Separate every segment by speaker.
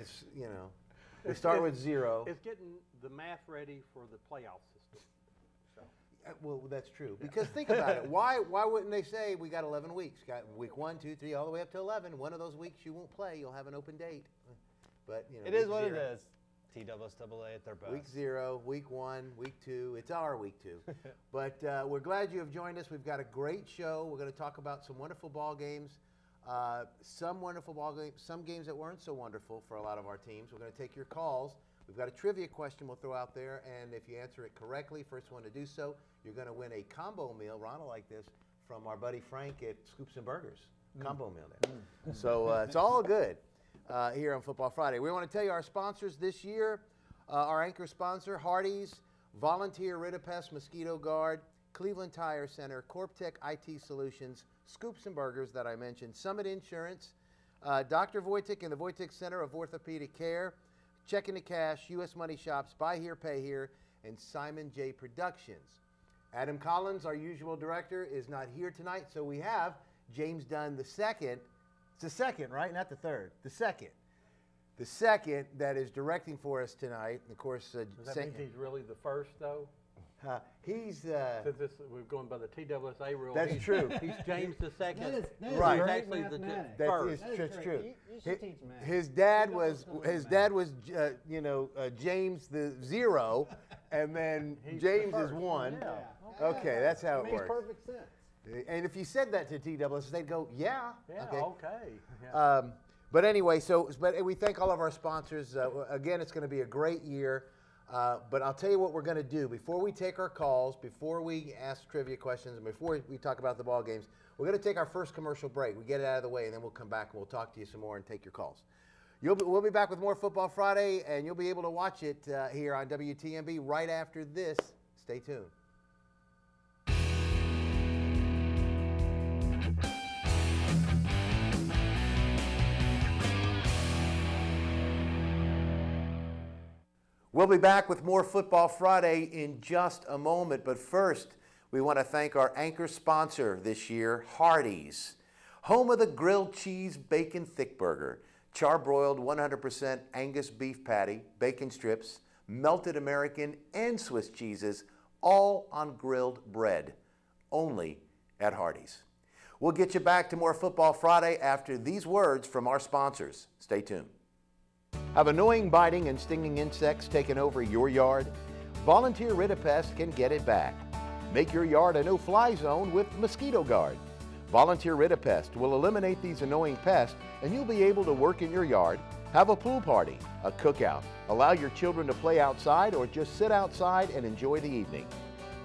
Speaker 1: It's, you know, we start with 0.
Speaker 2: It's getting the math ready for the playoff system. So.
Speaker 1: Well, that's true. Because think about it. Why wouldn't they say we got 11 weeks? Got week 1, 2, 3, all the way up to 11. One of those weeks you won't play. You'll have an open date. But you know,
Speaker 3: it is what it is. TSSAA at their best.
Speaker 1: Week 0, week 1, week 2. It's our week 2. But we're glad you have joined us. We've got a great show. We're going to talk about some wonderful ball games. Some wonderful ball games, some games that weren't so wonderful for a lot of our teams. We're going to take your calls. We've got a trivia question we'll throw out there, and if you answer it correctly, first one to do so, you're going to win a combo meal, Ronald, like this, from our buddy Frank at Scoops and Burgers. Combo meal there. So it's all good here on Football Friday. We want to tell you our sponsors this year. Our anchor sponsor, Hardee's, Volunteer Ridipest Mosquito Guard, Cleveland Tire Center, CorpTech IT Solutions, Scoops and Burgers that I mentioned, Summit Insurance, Dr. Wojtek and the Wojtek Center of Orthopedic Care, Checking to Cash, U.S. Money Shops, Buy Here, Pay Here, and Simon J. Productions. Adam Collins, our usual director, is not here tonight, so we have James Dunn the second. It's the second, right? Not the third. The second. The second that is directing for us tonight. Of course,
Speaker 2: does that mean he's really the first, though?
Speaker 1: He's
Speaker 2: since we're going by the TSSAA rule.
Speaker 1: That's true.
Speaker 2: He's James the second.
Speaker 1: Right.
Speaker 2: He's actually the first.
Speaker 1: That's true.
Speaker 4: You should teach math.
Speaker 1: His dad was James the 0, and then James is 1.
Speaker 4: Yeah.
Speaker 1: Okay, that's how it
Speaker 4: Makes
Speaker 1: works.
Speaker 4: perfect sense.
Speaker 1: And if you said that to TSSAA, they'd go, yeah.
Speaker 2: Yeah.
Speaker 1: Okay.
Speaker 2: Yeah.
Speaker 1: But anyway, but we thank all of our sponsors. Again, it's going to be a great year. But I'll tell you what we're going to do. Before we take our calls, before we ask trivia questions, and before we talk about the ball games, we're going to take our first commercial break. We get it out of the way, and then we'll come back and we'll talk to you some more and take your calls. We'll be back with more Football Friday, and you'll be able to watch it here on WTNB right after this. Stay tuned. We'll be back with more Football Friday in just a moment, but first, we want to thank our anchor sponsor this year, Hardee's, home of the grilled cheese bacon thick burger, charbroiled 100% Angus beef patty, bacon strips, melted American and Swiss cheeses, all on grilled bread, only at Hardee's. We'll get you back to more Football Friday after these words from our sponsors. Stay tuned. Have annoying biting and stinging insects taken over your yard? Volunteer Ridipest can get it back. Make your yard a no-fly zone with Mosquito Guard. Volunteer Ridipest will eliminate these annoying pests, and you'll be able to work in your yard, have a pool party, a cookout, allow your children to play outside, or just sit outside and enjoy the evening.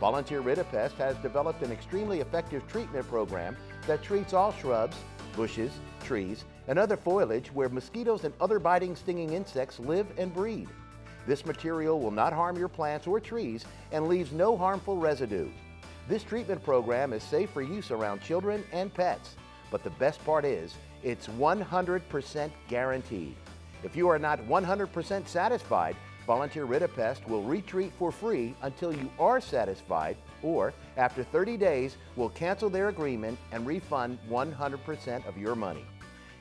Speaker 1: Volunteer Ridipest has developed an extremely effective treatment program that treats all shrubs, bushes, trees, and other foliage where mosquitoes and other biting, stinging insects live and breed. This material will not harm your plants or trees and leaves no harmful residue. This treatment program is safe for use around children and pets, but the best part is it's 100% guaranteed. If you are not 100% satisfied, Volunteer Ridipest will retreat for free until you are satisfied, or after 30 days, will cancel their agreement and refund 100% of your money.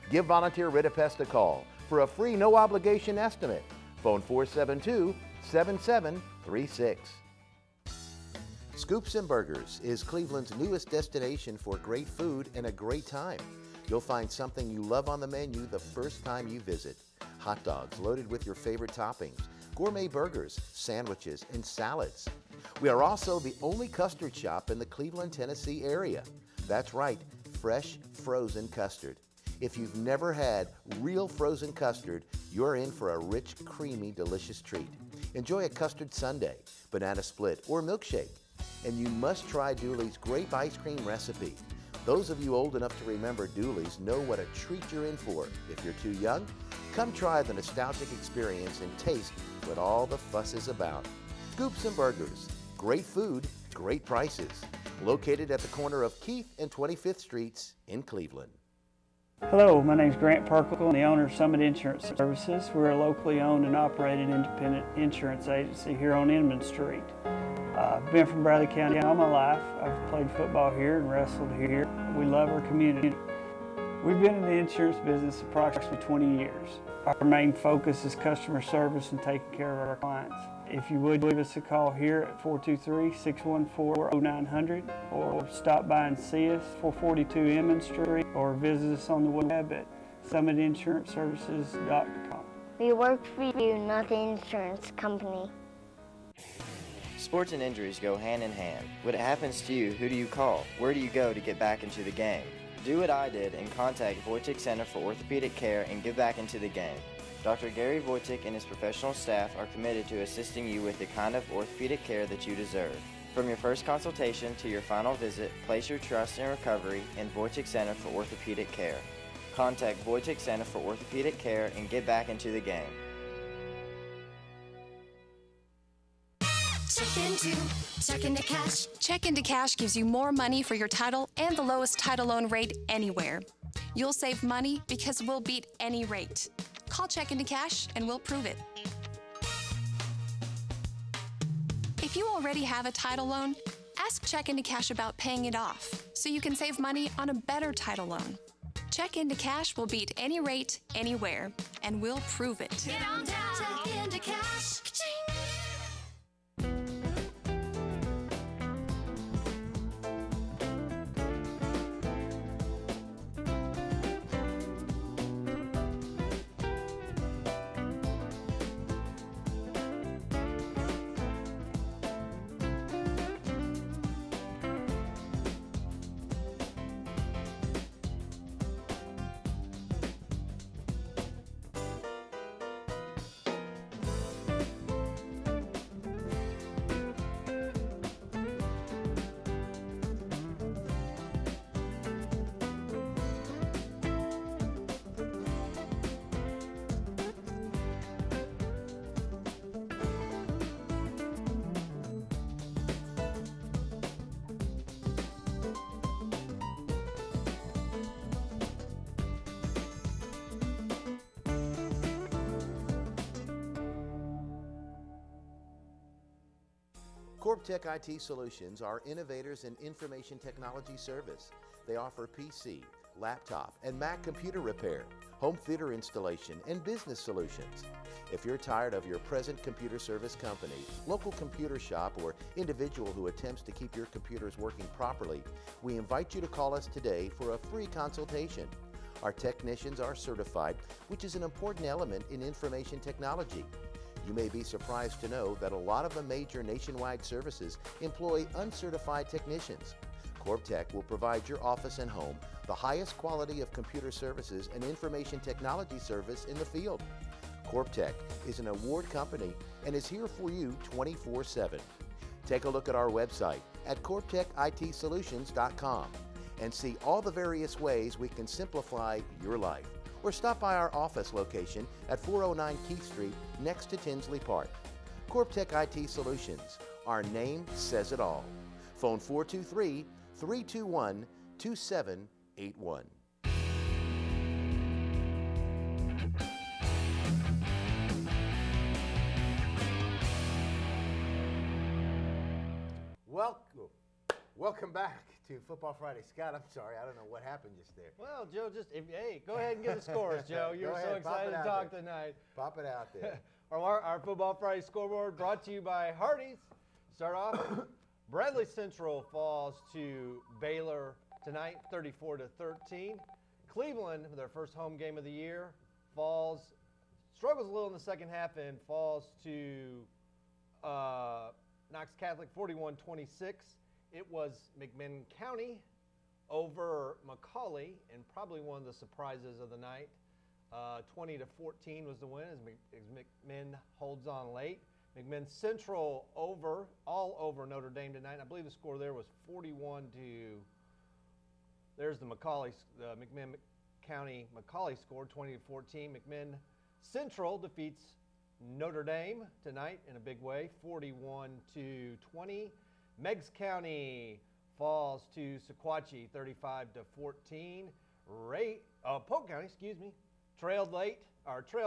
Speaker 1: Give Volunteer Ridipest a call for a free no-obligation estimate. Phone 472-7736. Scoops and Burgers is Cleveland's newest destination for great food and a great time. You'll find something you love on the menu the first time you visit. Hot dogs loaded with your favorite toppings, gourmet burgers, sandwiches, and salads. We are also the only custard shop in the Cleveland, Tennessee area. That's right, fresh, frozen custard. If you've never had real frozen custard, you're in for a rich, creamy, delicious treat. Enjoy a custard sundae, banana split, or milkshake. And you must try Dooley's grape ice cream recipe. Those of you old enough to remember Dooley's know what a treat you're in for. If you're too young, come try the nostalgic experience and taste what all the fuss is about. Scoops and Burgers, great food, great prices. Located at the corner of Keith and 25th Streets in Cleveland.
Speaker 5: Hello, my name is Grant Perkle, the owner of Summit Insurance Services. We're a locally owned and operated independent insurance agency here on Inman Street. I've been from Bradley County all my life. I've played football here and wrestled here. We love our community. We've been in the insurance business approximately 20 years. Our main focus is customer service and taking care of our clients. If you would give us a call here at 423-614-0900 or stop by and see us 442 Emmons Street or visit us on the web at summitinsurancservices.com.
Speaker 6: We work for you, not the insurance company.
Speaker 7: Sports and injuries go hand in hand. When it happens to you, who do you call? Where do you go to get back into the game? Do what I did and contact Wojcik Center for Orthopedic Care and get back into the game. Dr. Gary Wojcik and his professional staff are committed to assisting you with the kind of orthopedic care that you deserve. From your first consultation to your final visit, place your trust in recovery in Wojcik Center for Orthopedic Care. Contact Wojcik Center for Orthopedic Care and get back into the game.
Speaker 8: Check into Cash. Check into Cash gives you more money for your title and the lowest title loan rate anywhere. You'll save money because we'll beat any rate. Call Check into Cash and we'll prove it. If you already have a title loan, ask Check into Cash about paying it off so you can save money on a better title loan. Check into Cash will beat any rate anywhere, and we'll prove it. Get on down. Check into Cash. Ka-ching.
Speaker 1: CorpTech IT Solutions are innovators in information technology service. They offer PC, laptop, and Mac computer repair, home theater installation, and business solutions. If you're tired of your present computer service company, local computer shop, or individual who attempts to keep your computers working properly, we invite you to call us today for a free consultation. Our technicians are certified, which is an important element in information technology. You may be surprised to know that a lot of the major nationwide services employ uncertified technicians. CorpTech will provide your office and home the highest quality of computer services and information technology service in the field. CorpTech is an award company and is here for you 24/7. Take a look at our website at corptechitsolutions.com and see all the various ways we can simplify your life. Or stop by our office location at 409 Keith Street next to Tinsley Park. CorpTech IT Solutions. Our name says it all. Phone 423-321-2781. Welcome back to Football Friday. Scott, I'm sorry, I don't know what happened just there.
Speaker 3: Well, Joe, hey, go ahead and get the scores, Joe. You're so excited to talk tonight.
Speaker 1: Pop it out there.
Speaker 3: Our Football Friday scoreboard brought to you by Hardee's. Start off, Bradley Central falls to Baylor tonight, 34-13. Cleveland, their first home game of the year, struggles a little in the second half and falls to Knox Catholic 41-26. It was McMinn County over McCallie, and probably one of the surprises of the night. 20-14 was the win as McMinn holds on late. McMinn Central all over Notre Dame tonight. I believe the score there was 41 to. There's the McMinn County McCallie score, 20-14. McMinn Central defeats Notre Dame tonight in a big way, 41-20. Meigs County falls to Sequatchie, 35-14. Polk County, trailed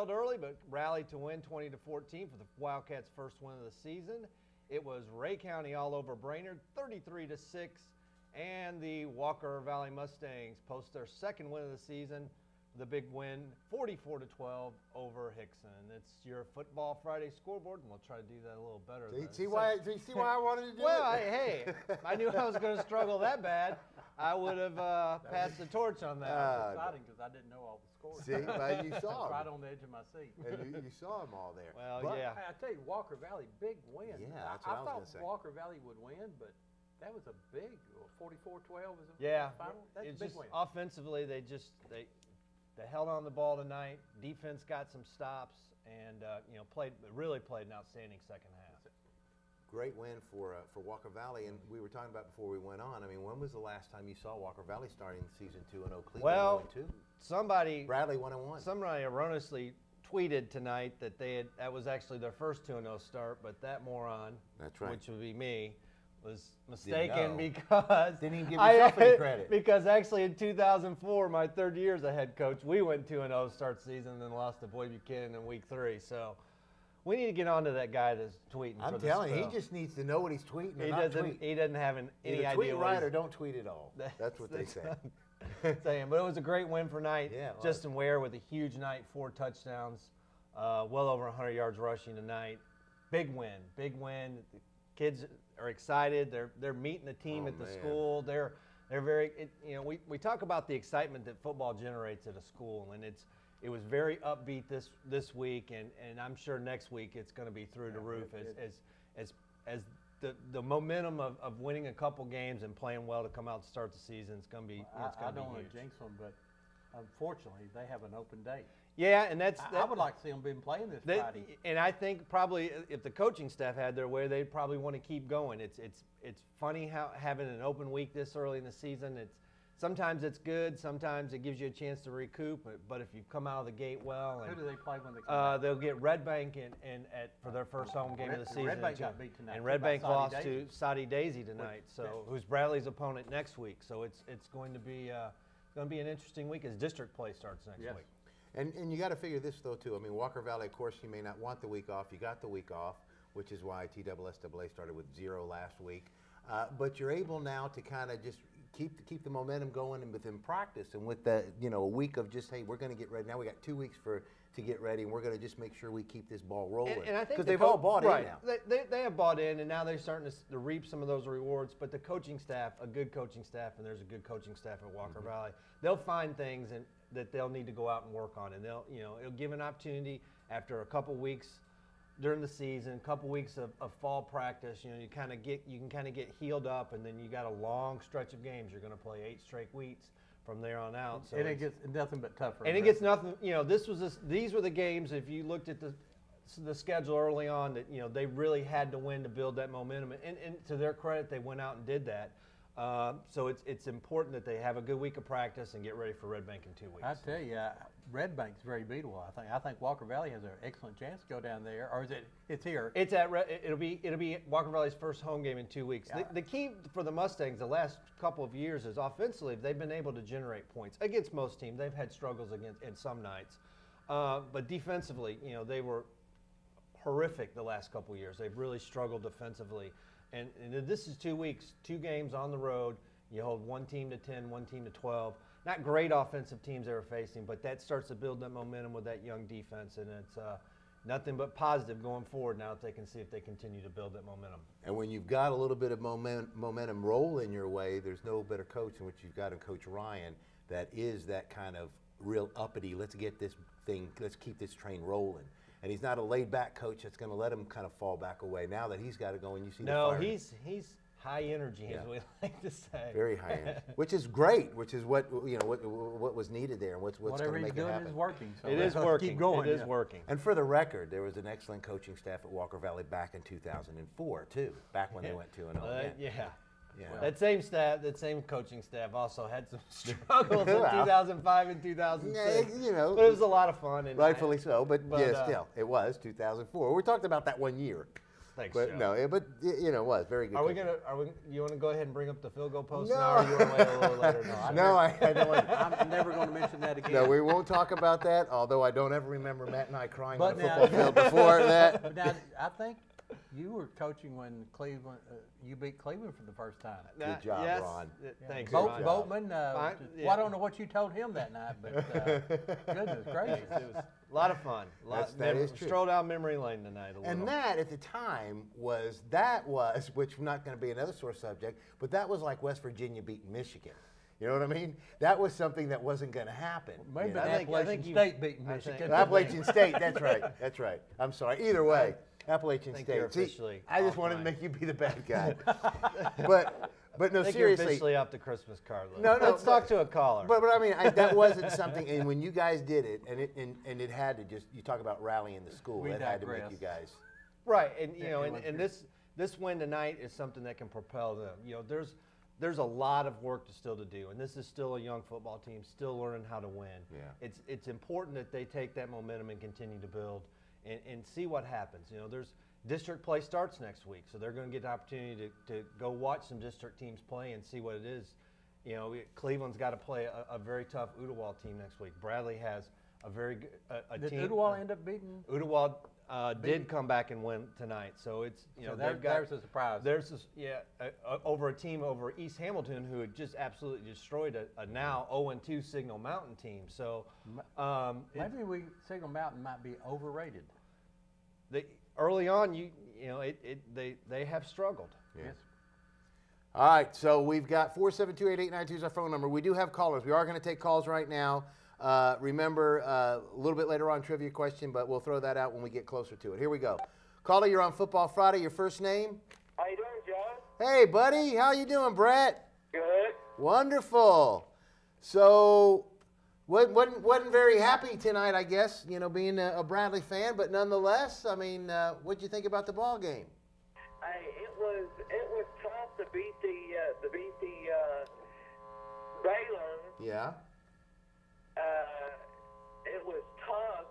Speaker 3: early, but rallied to win 20-14 for the Wildcats' first win of the season. It was Ray County all over Brainerd, 33-6, And the Walker Valley Mustangs post their second win of the season, the big win, 44-12 over Hickson. It's your Football Friday scoreboard, and we'll try to do that a little better.
Speaker 4: See why I wanted to do
Speaker 3: well,
Speaker 4: it?
Speaker 3: hey, if I knew I was going to struggle that bad, I would have passed the torch on that.
Speaker 2: It's exciting because I didn't know all the scores.
Speaker 4: See, well, you saw
Speaker 2: Right
Speaker 4: them.
Speaker 2: on the edge of my seat.
Speaker 4: And you saw them all there.
Speaker 3: Well,
Speaker 4: But-
Speaker 3: yeah.
Speaker 2: Hey, I tell you, Walker Valley, big win.
Speaker 1: Yeah, that's what I was
Speaker 2: thought
Speaker 1: gonna say.
Speaker 2: Walker Valley would win, but that was a big 44-12 is a
Speaker 3: Yeah,
Speaker 2: final. That's
Speaker 3: it's
Speaker 2: a big
Speaker 3: just
Speaker 2: win.
Speaker 3: offensively they held on the ball tonight. Defense got some stops and really played an outstanding second half.
Speaker 1: Great win for Walker Valley, and we were talking about before we went on. I mean, when was the last time you saw Walker Valley starting season 2 in Cleveland?
Speaker 3: Well,
Speaker 1: 0-2?
Speaker 3: somebody
Speaker 1: Bradley 1-1.
Speaker 3: Somebody erroneously tweeted tonight that that was actually their first 2-0 start, but that moron,
Speaker 1: That's right.
Speaker 3: which would be me, was mistaken
Speaker 1: know.
Speaker 3: because
Speaker 1: Didn't even give yourself any credit.
Speaker 3: Because actually in 2004, my third year as a head coach, we went 2-0 start season and then lost to Boyd Buchanan in week 3. So we need to get on to that guy that's tweeting.
Speaker 1: I'm telling you, he just needs to know what he's tweeting.
Speaker 3: he doesn't have any
Speaker 1: Either
Speaker 3: idea
Speaker 1: tweet
Speaker 3: what
Speaker 1: right
Speaker 3: he's
Speaker 1: or don't tweet at all. That's what they say.
Speaker 3: saying. But it was a great win for night.
Speaker 1: Yeah, it was.
Speaker 3: Justin Ware with a huge night, 4 touchdowns, well over 100 yards rushing tonight. Big win, big win. The kids are excited. They're meeting the team at the school. They're very. We talk about the excitement that football generates at a school, and it was very upbeat this week, and I'm sure next week it's going to be through the roof as the momentum of winning a couple games and playing well to come out to start the season is going to be.
Speaker 2: I don't want to jinx them, but unfortunately they have an open date.
Speaker 3: Yeah, and
Speaker 2: I would like to see them been playing this Friday.
Speaker 3: And I think probably if the coaching staff had their way, they'd probably want to keep going. It's funny how having an open week this early in the season. Sometimes it's good, sometimes it gives you a chance to recoup. But if you come out of the gate well,
Speaker 2: Who do they play when they come back?
Speaker 3: they'll get Red Bank for their first home game of the season.
Speaker 2: Red Bank got beat tonight.
Speaker 3: And Red Bank
Speaker 2: by Soddy
Speaker 3: lost
Speaker 2: Daisy.
Speaker 3: to Soddy Daisy tonight, who's Bradley's opponent next week. So it's going to be an interesting week as district play starts next week.
Speaker 1: And you got to figure this, though, too. I mean, Walker Valley, of course, you may not want the week off. You got the week off, which is why TSSAA started with 0 last week. But you're able now to kind of just keep the momentum going and within practice and with that, a week of just, hey, we're going to get ready. Now we got 2 weeks to get ready, and we're going to just make sure we keep this ball rolling.
Speaker 3: And I think
Speaker 1: because they've all bought in now.
Speaker 3: They have bought in, and now they're starting to reap some of those rewards. But the coaching staff, a good coaching staff, and there's a good coaching staff at Walker Valley, they'll find things that they'll need to go out and work on, and it'll give an opportunity after a couple weeks during the season, a couple weeks of fall practice. You can kind of get healed up, and then you got a long stretch of games. You're going to play 8 straight weeks from there on out. So
Speaker 2: and it gets nothing but tougher.
Speaker 3: And it gets nothing. These were the games. If you looked at the schedule early on, that they really had to win to build that momentum. And to their credit, they went out and did that. So it's important that they have a good week of practice and get ready for Red Bank in 2 weeks.
Speaker 2: I tell you, Red Bank's very beatable. I think Walker Valley has an excellent chance to go down there. Or is it? It's here.
Speaker 3: It's it'll be Walker Valley's first home game in 2 weeks.
Speaker 2: Yeah.
Speaker 3: The key for the Mustangs the last couple of years is offensively they've been able to generate points against most teams. They've had struggles in some nights, but defensively, they were horrific the last couple of years. They've really struggled defensively. And this is 2 weeks, 2 games on the road. You hold one team to 10, one team to 12. Not great offensive teams they were facing, but that starts to build that momentum with that young defense, and it's nothing but positive going forward now that they can see if they continue to build that momentum.
Speaker 1: And when you've got a little bit of momentum rolling your way, there's no better coach than what you've got in Coach Ryan that is that kind of real uppity, let's keep this train rolling. And he's not a laid-back coach that's going to let him kind of fall back away. Now that he's got to go and you see the fire.
Speaker 3: No, he's high energy, as we like to say.
Speaker 1: Very high energy, which is great, which is what was needed there and what's going to make it happen.
Speaker 2: Is working. So
Speaker 3: it is working.
Speaker 2: Keep going.
Speaker 3: It is working.
Speaker 1: And for the record, there was an excellent coaching staff at Walker Valley back in 2004 too, back when they went 2-0.
Speaker 3: Yeah. That same coaching staff also had some struggles in 2005 and 2006.
Speaker 1: Yeah,
Speaker 3: but it was a lot of fun. And
Speaker 1: rightfully so, but still, it was 2004. We talked about that 1 year.
Speaker 3: Thanks,
Speaker 1: but
Speaker 3: Joe.
Speaker 1: No, it was very good.
Speaker 3: You want to go ahead and bring up the field goal post now, or you want to wait a little later?
Speaker 1: No, I don't want to.
Speaker 2: I'm never going to mention that again.
Speaker 1: No, we won't talk about that, although I don't ever remember Matt and I crying on the football field before that.
Speaker 2: But now, I think You were coaching when Cleveland, you beat Cleveland for the first time.
Speaker 4: Good job,
Speaker 3: yes.
Speaker 4: Ron.
Speaker 3: Thanks,
Speaker 2: Bo-
Speaker 3: Ron.
Speaker 2: Boatman,
Speaker 3: Fine,
Speaker 2: well, I don't know what you told him that night, but goodness gracious.
Speaker 3: It was a lot of fun.
Speaker 4: That is true.
Speaker 3: Strolled down memory lane tonight a little.
Speaker 4: And that at the time was, which I'm not going to be another sore subject, but that was like West Virginia beating Michigan. You know what I mean? That was something that wasn't going to happen.
Speaker 2: Maybe
Speaker 4: you know?
Speaker 2: Appalachian State beating Michigan.
Speaker 4: Appalachian State, that's right. That's right. I'm sorry. Either way, Appalachian
Speaker 3: think
Speaker 4: State.
Speaker 3: you're
Speaker 4: See,
Speaker 3: officially
Speaker 4: I just
Speaker 3: off
Speaker 4: wanted to
Speaker 3: mine.
Speaker 4: make you be the bad guy. but no,
Speaker 3: I think
Speaker 4: seriously.
Speaker 3: you're officially off the Christmas card list.
Speaker 4: No,
Speaker 3: Let's talk to a caller.
Speaker 4: But I mean, that wasn't something. And when you guys did it, and it had to just, you talk about rallying the school.
Speaker 2: We
Speaker 4: It had to make
Speaker 2: digress.
Speaker 4: you guys.
Speaker 3: Right, and you know, and this win tonight is something that can propel them. You know, there's a lot of work still to do, and this is still a young football team, still learning how to win.
Speaker 4: Yeah.
Speaker 3: It's important that they take that momentum and continue to build, and see what happens. You know, there's district play starts next week, so they're going to get the opportunity to go watch some district teams play and see what it is. You know, Cleveland's got to play a very tough Ooltewah team next week. Bradley has a very good
Speaker 2: Did
Speaker 3: team.
Speaker 2: Ooltewah end up beating?
Speaker 3: Ooltewah did come back and win tonight, so it's, you know,
Speaker 2: So there's a surprise.
Speaker 3: There's this, over a team over East Hamilton who had just absolutely destroyed a now 0-2 Signal Mountain team. So
Speaker 2: Maybe Signal Mountain might be overrated.
Speaker 3: Early on, they have struggled.
Speaker 2: Yes.
Speaker 4: All right, so we've got 472-8892 is our phone number. We do have callers. We are going to take calls right now. Remember, a little bit later on, trivia question, but we'll throw that out when we get closer to it. Here we go. Caller, you're on Football Friday. Your first name?
Speaker 9: How you doing, Joe?
Speaker 4: Hey, buddy. How you doing, Brett?
Speaker 9: Good.
Speaker 4: Wonderful. So, wasn't very happy tonight, I guess, you know, being a Bradley fan, but nonetheless, I mean, what'd you think about the ball game?
Speaker 9: It was tough to beat the Baylor.
Speaker 4: Yeah.
Speaker 9: It was tough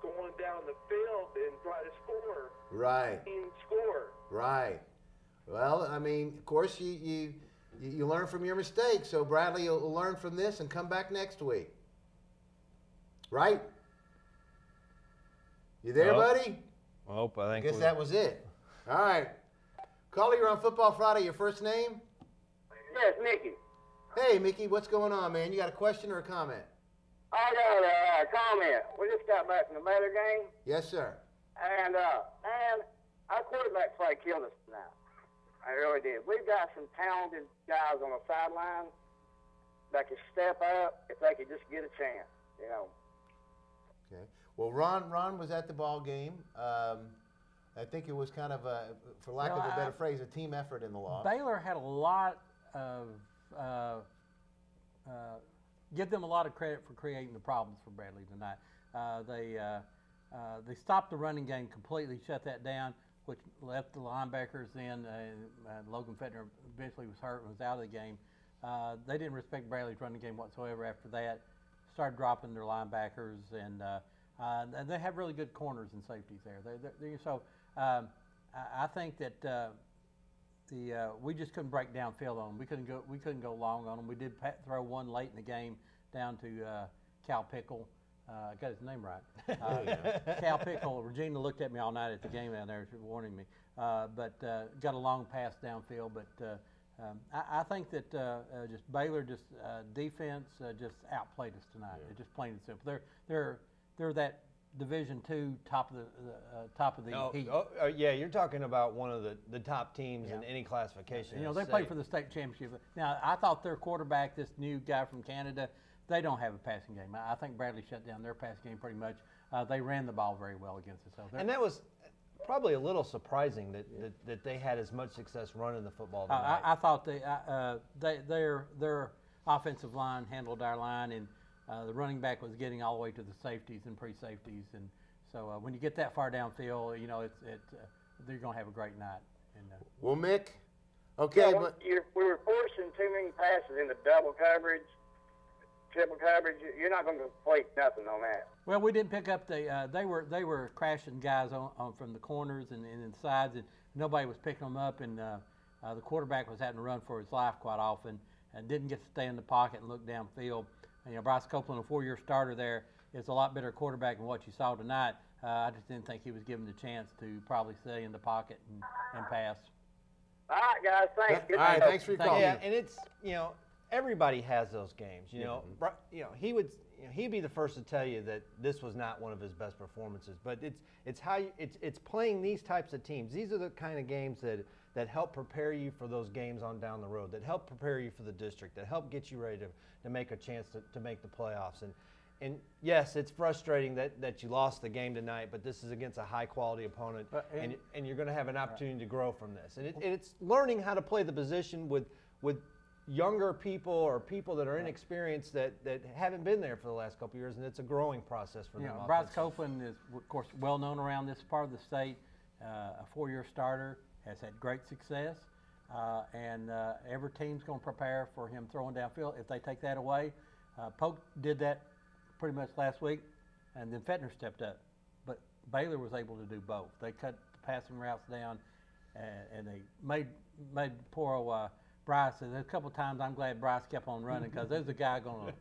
Speaker 9: going down the field and try to score.
Speaker 4: Right.
Speaker 9: And score.
Speaker 4: Right. Well, I mean, of course, you learn from your mistakes. So Bradley will learn from this and come back next week. Right? You there, buddy?
Speaker 3: I
Speaker 4: I guess that was it. All right. Caller, you're on Football Friday. Your first name?
Speaker 9: Yes, Mickey.
Speaker 4: Hey, Mickey, what's going on, man? You got a question or a comment?
Speaker 9: I got a comment. We just got back from the Baylor game,
Speaker 4: Yes, sir.
Speaker 9: and man, our quarterback play killed us tonight. I really did. We've got some talented guys on the sideline that can step up if they could just get a chance, you know.
Speaker 4: Okay. Well, Ron was at the ball game. I think it was kind of for lack of a better phrase, a team effort in the loss.
Speaker 2: Baylor had a lot of give them a lot of credit for creating the problems for Bradley tonight. They stopped the running game completely, shut that down, which left the linebackers in. Logan Fettner eventually was hurt and was out of the game. They didn't respect Bradley's running game whatsoever after that. Started dropping their linebackers, and they have really good corners and safeties there. So I think that we just couldn't break downfield on them. We couldn't go long on them. We did throw one late in the game down to Cal Pickle. I got his name right. Cal Pickle. Regina looked at me all night at the game down there, warning me. But got a long pass downfield. But I think that just Baylor defense just outplayed us tonight. It's just plain and simple. They're that Division II top of the heat.
Speaker 3: Yeah, you're talking about one of the top teams in any classification.
Speaker 2: You know, they played for the state championship. Now, I thought their quarterback, this new guy from Canada, they don't have a passing game. I think Bradley shut down their passing game pretty much. They ran the ball very well against us. So
Speaker 3: and that was probably a little surprising that they had as much success running the football tonight.
Speaker 2: I thought their offensive line handled our line, and the running back was getting all the way to the safeties and pre-safeties, and so when you get that far downfield, you know they're going to have a great night. And,
Speaker 4: well, Mick, okay,
Speaker 9: yeah,
Speaker 4: but
Speaker 9: we were forcing too many passes into double coverage, triple coverage. You're not going to complete nothing on that.
Speaker 2: Well, we didn't pick up they were crashing guys on from the corners and the sides, and nobody was picking them up, and the quarterback was having to run for his life quite often, and didn't get to stay in the pocket and look downfield. You know, Bryce Copeland, a 4-year starter there, is a lot better quarterback than what you saw tonight. I just didn't think he was given the chance to probably stay in the pocket and pass.
Speaker 9: All right, guys. Thanks. Good
Speaker 4: All right,
Speaker 9: night.
Speaker 4: thanks for your call.
Speaker 3: Yeah, and it's, you know, everybody has those games. You know, he'd be the first to tell you that this was not one of his best performances. But it's playing these types of teams. These are the kind of games that help prepare you for those games on down the road, that help prepare you for the district, that help get you ready to make a chance to make the playoffs. And yes, it's frustrating that you lost the game tonight, but this is against a high-quality opponent, and you're going to have an opportunity to grow from this. And it's learning how to play the position with younger people or people that are inexperienced that haven't been there for the last couple of years, and it's a growing process for them.
Speaker 2: Bryce Copeland is, of course, well known around this part of the state, a 4-year starter, has had great success, and every team's going to prepare for him throwing downfield. If they take that away, Polk did that pretty much last week, and then Fettner stepped up. But Baylor was able to do both. They cut the passing routes down, and they made poor old Bryce. And a couple of times I'm glad Bryce kept on running, because there's a guy going to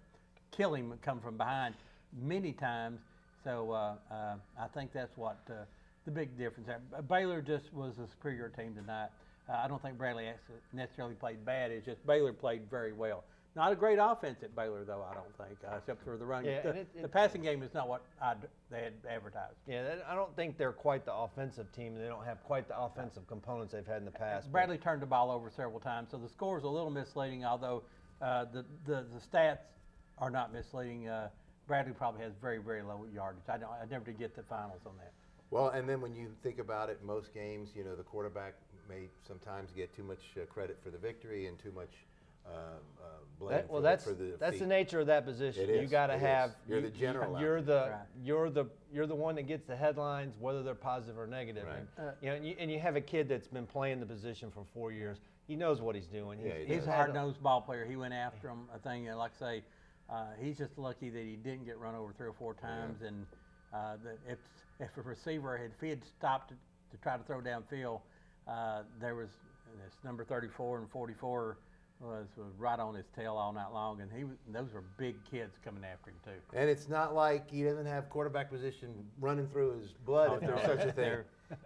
Speaker 2: kill him and come from behind many times. So I think that's what the big difference there. Baylor just was a superior team tonight. I don't think Bradley necessarily played bad. It's just Baylor played very well. Not a great offense at Baylor, though, I don't think, except for the running.
Speaker 3: Yeah,
Speaker 2: the passing game is not what they had advertised.
Speaker 3: Yeah, I don't think they're quite the offensive team. They don't have quite the offensive components they've had in the past.
Speaker 2: Bradley turned the ball over several times, so the score is a little misleading, although the stats are not misleading. Bradley probably has very, very low yardage. I never did get the finals on that.
Speaker 4: Well, and then when you think about it, most games, you know, the quarterback may sometimes get too much credit for the victory and too much blame for the
Speaker 3: that's
Speaker 4: defeat.
Speaker 3: the nature of that position. You got to have
Speaker 4: you're the general.
Speaker 3: You're the one that gets the headlines, whether they're positive or negative.
Speaker 4: Right.
Speaker 3: And you have a kid that's been playing the position for 4 years. He knows what he's doing.
Speaker 2: He's a hard-nosed ball player. He went after him. I think, like I say, he's just lucky that he didn't get run over 3 or 4 times. Yeah. And if a receiver had stopped to try to throw downfield, there was this number 34 and 44. Was right on his tail all night long, and those were big kids coming after him too.
Speaker 4: And it's not like he doesn't have quarterback position running through his blood, if there's such a thing.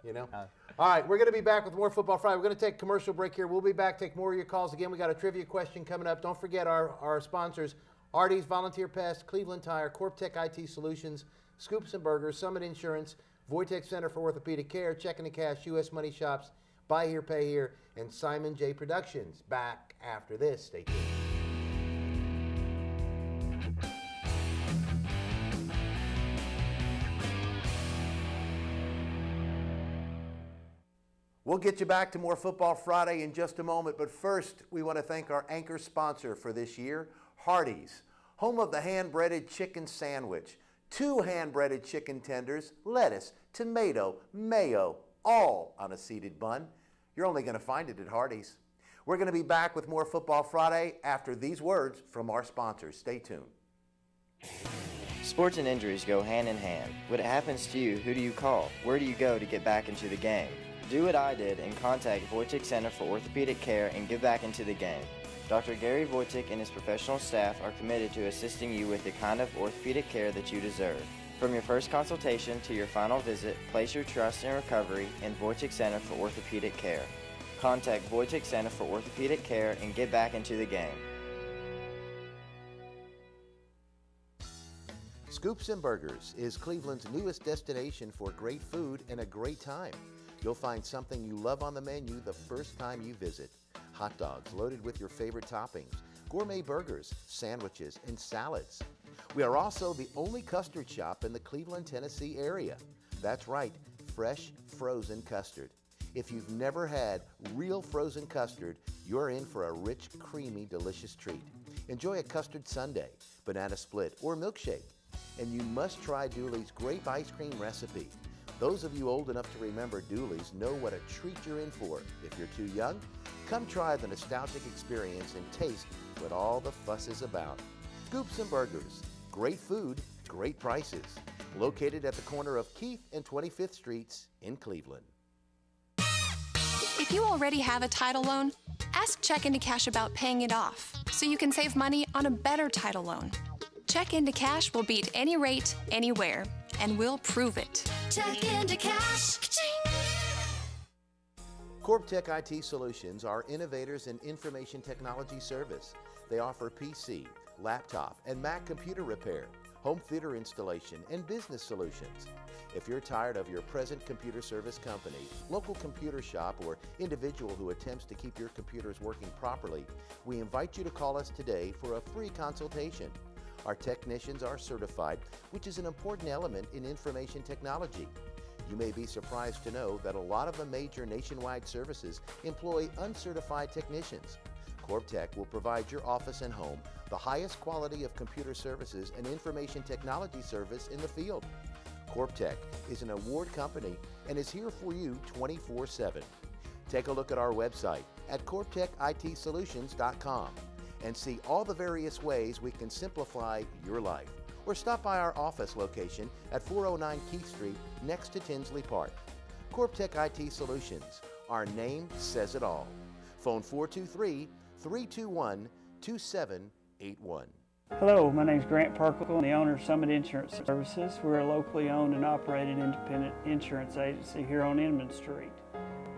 Speaker 4: You know. All right, we're going to be back with more Football Friday. We're going to take a commercial break here. We'll be back, take more of your calls again. We got a trivia question coming up. Don't forget our sponsors: Artie's Volunteer Pest, Cleveland Tire, Corptech IT Solutions, Scoops and Burgers, Summit Insurance, Voitech Center for Orthopedic Care, Checking and Cash, U.S. Money Shops, Buy Here, Pay Here, and Simon J. Productions. Back after this. Stay tuned.
Speaker 1: We'll get you back to more Football Friday in just a moment, but first we want to thank our anchor sponsor for this year, Hardee's, home of the hand-breaded chicken sandwich. 2 hand-breaded chicken tenders, lettuce, tomato, mayo, all on a seeded bun. You're only going to find it at Hardee's. We're going to be back with more Football Friday after these words from our sponsors. Stay tuned.
Speaker 7: Sports and injuries go hand in hand. When it happens to you, who do you call? Where do you go to get back into the game? Do what I did and contact Voitech Center for Orthopedic Care and get back into the game. Dr. Gary Voitech and his professional staff are committed to assisting you with the kind of orthopedic care that you deserve. From your first consultation to your final visit, place your trust and recovery in Voitech Center for Orthopedic Care. Contact Voitech Center for Orthopedic Care and get back into the game.
Speaker 1: Scoops and Burgers is Cleveland's newest destination for great food and a great time. You'll find something you love on the menu the first time you visit. Hot dogs loaded with your favorite toppings, gourmet burgers, sandwiches, and salads. We are also the only custard shop in the Cleveland, Tennessee area. That's right, fresh, frozen custard. If you've never had real frozen custard, you're in for a rich, creamy, delicious treat. Enjoy a custard sundae, banana split, or milkshake. And you must try Dooley's grape ice cream recipe. Those of you old enough to remember Dooley's know what a treat you're in for. If you're too young, come try the nostalgic experience and taste what all the fuss is about. Scoops and Burgers, great food, great prices. Located at the corner of Keith and 25th Streets in Cleveland.
Speaker 8: If you already have a title loan, ask Check Into Cash about paying it off so you can save money on a better title loan. Check Into Cash will beat any rate, anywhere. and we'll prove it. Check into cash. Ka-ching!
Speaker 1: CorpTech IT Solutions are innovators in information technology service. They offer PC, laptop, and Mac computer repair, home theater installation, and business solutions. If you're tired of your present computer service company, local computer shop, or individual who attempts to keep your computers working properly, we invite you to call us today for a free consultation. Our technicians are certified, which is an important element in information technology. You may be surprised to know that a lot of the major nationwide services employ uncertified technicians. CorpTech will provide your office and home the highest quality of computer services and information technology service in the field. CorpTech is an award company and is here for you 24/7. Take a look at our website at corptechitsolutions.com and see all the various ways we can simplify your life. Or stop by our office location at 409 Keith Street next to Tinsley Park. CorpTech IT Solutions. Our name says it all. Phone 423-321-2781.
Speaker 5: Hello, my name is Grant Perkle, I'm the owner of Summit Insurance Services. We're a locally owned and operated independent insurance agency here on Inman Street.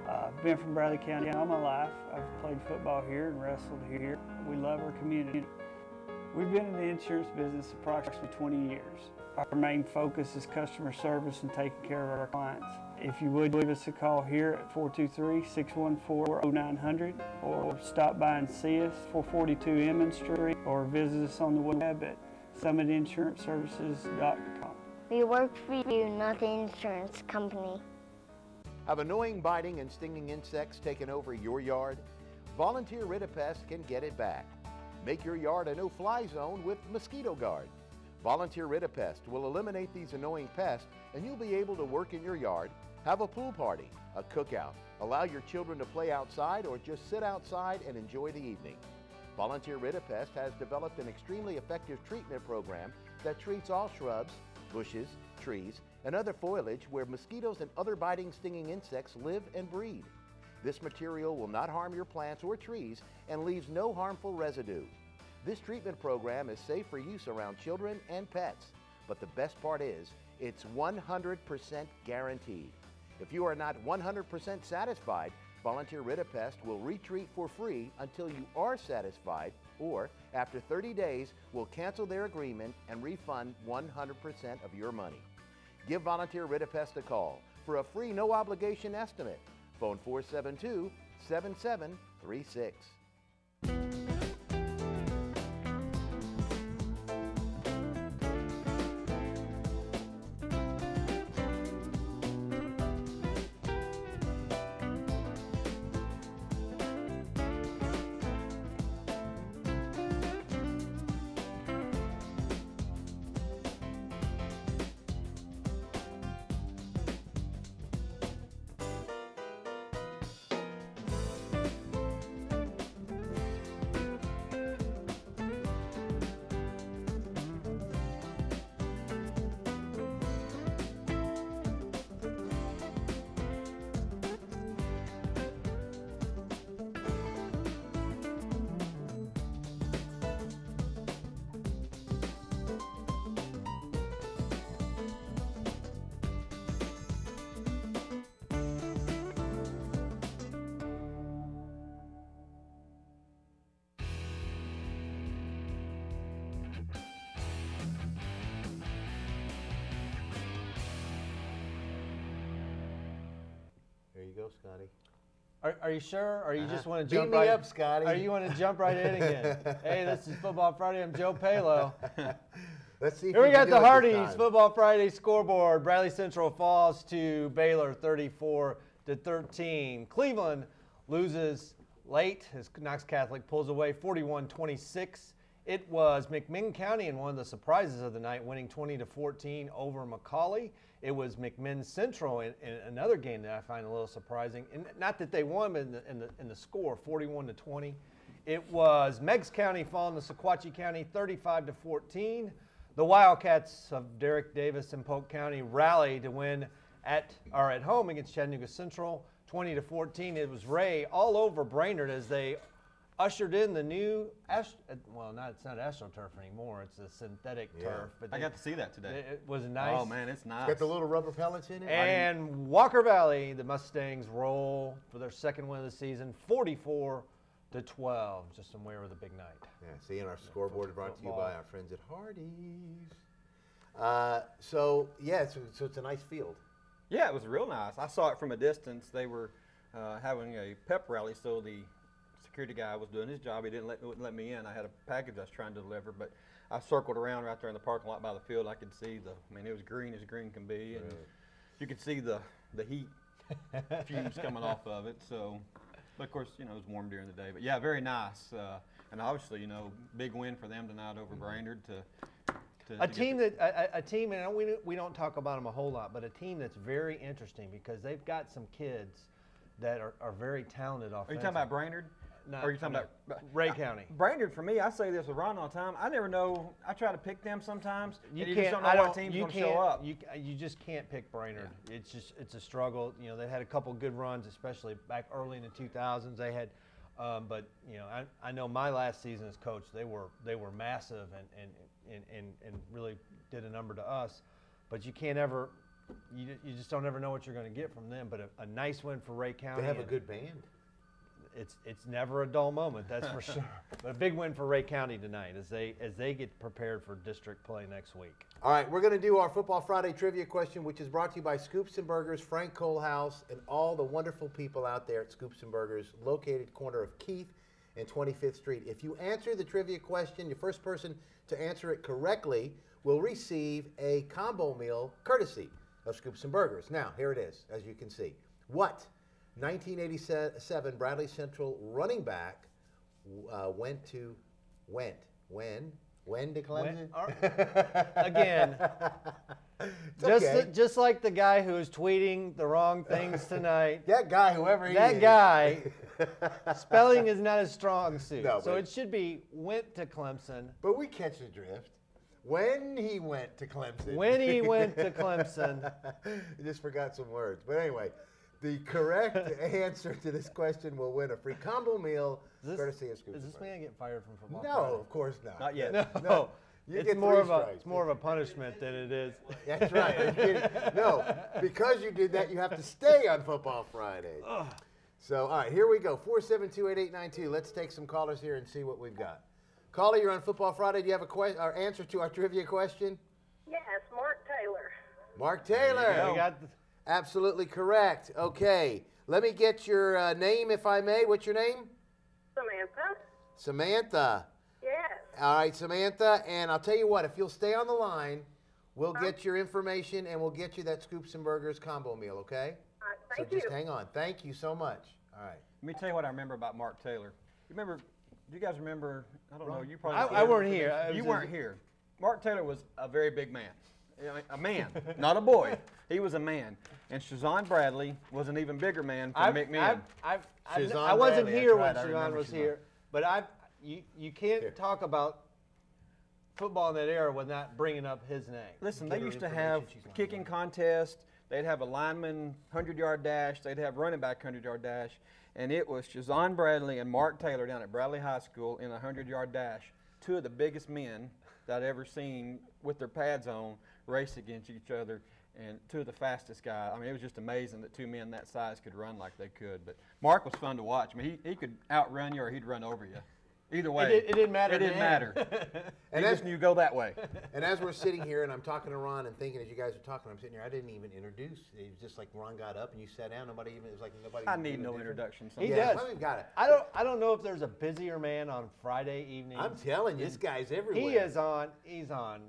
Speaker 5: I've been from Bradley County all my life. I've played football here and wrestled here. We love our community. We've been in the insurance business approximately 20 years. Our main focus is customer service and taking care of our clients. If you would, give us a call here at 423-614-0900 or stop by and see us, 442 Emmons Street, or visit us on the web at summitinsurancservices.com.
Speaker 6: We work for you, not the insurance company.
Speaker 1: Have annoying biting and stinging insects taken over your yard? Volunteer Rid-A-Pest can get it back. Make your yard a no-fly zone with Mosquito Guard. Volunteer Rid-A-Pest will eliminate these annoying pests, and you'll be able to work in your yard, have a pool party, a cookout, allow your children to play outside, or just sit outside and enjoy the evening. Volunteer Rid-A-Pest has developed an extremely effective treatment program that treats all shrubs, bushes, trees, and other foliage where mosquitoes and other biting, stinging insects live and breed. This material will not harm your plants or trees and leaves no harmful residue. This treatment program is safe for use around children and pets, but the best part is it's 100% guaranteed. If you are not 100% satisfied, Volunteer Rid-A-Pest will retreat for free until you are satisfied, or after 30 days, will cancel their agreement and refund 100% of your money. Give Volunteer Rid-A-Pest a call for a free no-obligation estimate. Phone 472-7736.
Speaker 4: There you go, Scotty.
Speaker 3: Are you sure? Or you just want to
Speaker 4: Beat
Speaker 3: jump
Speaker 4: me
Speaker 3: right
Speaker 4: up, Scotty.
Speaker 3: Or you want to jump right in again? Hey, this is Football Friday. I'm Joe Palo.
Speaker 4: Let's see if
Speaker 3: Here we
Speaker 4: can
Speaker 3: got
Speaker 4: do
Speaker 3: the
Speaker 4: it this
Speaker 3: Hardee's
Speaker 4: time.
Speaker 3: Football Friday scoreboard. Bradley Central falls to Baylor 34-13. Cleveland loses late as Knox Catholic pulls away 41-26. It was McMinn County in one of the surprises of the night, winning 20-14 over McCallie. It was McMinn Central in another game that I find a little surprising. And not that they won, but in the score, 41-20. It was Meigs County falling to Sequatchie County 35-14. The Wildcats of Derek Davis and Polk County rallied to win at home against Chattanooga Central 20-14. It was Ray all over Brainerd as they ushered in the new, it's not AstroTurf anymore. It's a synthetic turf. But
Speaker 10: I got to see that today.
Speaker 3: It was nice.
Speaker 10: Oh, man, it's nice.
Speaker 4: Got the little rubber pellets in it?
Speaker 3: And Walker Valley, the Mustangs roll for their second win of the season, 44-12. Just somewhere with a big night.
Speaker 4: Yeah, see, and our scoreboard is brought to you by our friends at Hardee's. So it's a nice field.
Speaker 10: Yeah, it was real nice. I saw it from a distance. They were having a pep rally, so the security guy was doing his job. He wouldn't let me in. I had a package I was trying to deliver, but I circled around right there in the parking lot by the field. I could see it was green as green can be, and you could see the heat fumes coming off of it. So, but of course, it was warm during the day. But yeah, very nice. And obviously, big win for them tonight over Brainerd
Speaker 3: A team, and we don't talk about them a whole lot, but a team that's very interesting because they've got some kids that are very talented offensively.
Speaker 10: Are you talking about Brainerd?
Speaker 3: No,
Speaker 10: or are you talking about
Speaker 3: Ray County?
Speaker 10: Brainerd, for me, I say this with Ron all the time. I never know. I try to pick them sometimes.
Speaker 3: You
Speaker 10: just don't know what team's going to show up.
Speaker 3: You just can't pick Brainerd. Yeah. It's a struggle. They had a couple good runs, especially back early in the 2000s. They had, but I know my last season as coach, they were massive and really did a number to us. But you can't ever. You just don't ever know what you're going to get from them. But a nice win for Ray County.
Speaker 4: They have a good band.
Speaker 3: It's never a dull moment, that's for sure. But a big win for Ray County tonight as they get prepared for district play next week.
Speaker 4: All right, we're going to do our Football Friday trivia question, which is brought to you by Scoops and Burgers, Frank Colehouse, and all the wonderful people out there at Scoops and Burgers, located corner of Keith and 25th Street. If you answer the trivia question, the first person to answer it correctly will receive a combo meal courtesy of Scoops and Burgers. Now, here it is, as you can see. What 1987 Bradley Central running back went to Clemson?
Speaker 3: Again, just like the guy who was tweeting the wrong things tonight.
Speaker 4: That guy, whoever he is.
Speaker 3: That guy, spelling is not his strong suit.
Speaker 4: No,
Speaker 3: so it should be went to Clemson.
Speaker 4: But we catch the drift. When he went to Clemson.
Speaker 3: When he went to Clemson.
Speaker 4: You just forgot some words. But anyway, the correct answer to this question will win a free combo meal courtesy of Scoops.
Speaker 3: Is this man get fired from football?
Speaker 4: No, of course not.
Speaker 10: Not yet.
Speaker 3: No.
Speaker 4: It's more
Speaker 3: of a punishment than it is.
Speaker 4: That's right. No, because you did that, you have to stay on Football Friday. So, all right, here we go. 472-8892. Let's take some callers here and see what we've got. Caller, you're on Football Friday. Do you have our answer to our trivia question?
Speaker 11: Yes, Mark Taylor.
Speaker 4: Mark Taylor. Absolutely correct. Okay. Let me get your name, if I may. What's your name?
Speaker 11: Samantha.
Speaker 4: Samantha.
Speaker 11: Yes.
Speaker 4: All right, Samantha. And I'll tell you what, if you'll stay on the line, we'll get your information and we'll get you that Scoops and Burgers combo meal, okay?
Speaker 11: All right, thank you.
Speaker 4: So just hang on. Thank you so much. All right.
Speaker 10: Let me tell you what I remember about Mark Taylor. Do you guys remember? I don't know. You probably.
Speaker 3: I weren't here.
Speaker 10: You weren't here. Mark Taylor was a very big man. A man, not a boy. He was a man. And Shazon Bradley was an even bigger man from McMinn.
Speaker 3: I wasn't here when Shazon was here, but you can't talk about football in that era without bringing up his name.
Speaker 10: Listen, they used to have kicking contests. They'd have a lineman 100-yard dash. They'd have running back 100-yard dash. And it was Shazon Bradley and Mark Taylor down at Bradley High School in a 100-yard dash. Two of the biggest men that I'd ever seen with their pads on race against each other, and two of the fastest guys. I mean, it was just amazing that two men that size could run like they could. But Mark was fun to watch. I mean, he could outrun you or he'd run over you. Either way.
Speaker 3: It didn't matter.
Speaker 10: It didn't matter. And just knew go that way.
Speaker 4: And as we're sitting here and I'm talking to Ron and thinking as you guys are talking, I'm sitting here, I didn't even introduce. It was just like Ron got up and you sat down. It was like nobody.
Speaker 10: I need no introduction.
Speaker 3: He does.
Speaker 4: Well, we've got it.
Speaker 3: I don't know if there's a busier man on Friday evening.
Speaker 4: I'm telling you, this guy's everywhere.
Speaker 3: He is on. He's on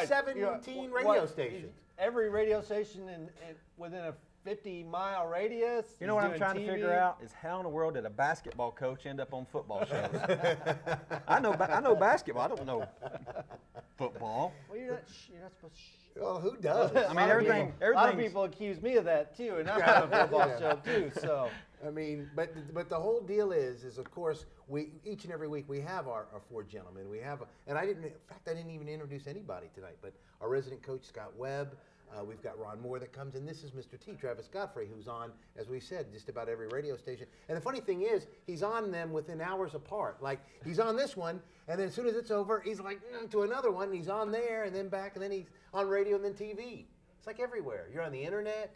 Speaker 4: 17 radio stations.
Speaker 3: Every radio station within a 50-mile radius.
Speaker 10: You know what I'm trying to figure out is how in the world did a basketball coach end up on football shows? I know basketball. I don't know football.
Speaker 3: Well, you're not supposed to.
Speaker 4: Well, who does?
Speaker 10: I mean, everything.
Speaker 3: A lot of people accuse me of that too, and I'm on a football show too. So.
Speaker 4: I mean, but the whole deal is of course we each and every week we have our four gentlemen. We have, and in fact I didn't even introduce anybody tonight. But our resident coach Scott Webb, We've got Ron Moore that comes in. This is Mr. T, Travis Godfrey, who's on, as we said, just about every radio station. And the funny thing is, he's on them within hours apart. Like, he's on this one, and then as soon as it's over, he's like, to another one, and he's on there, and then back, and then he's on radio, and then TV. It's like everywhere. You're on the internet.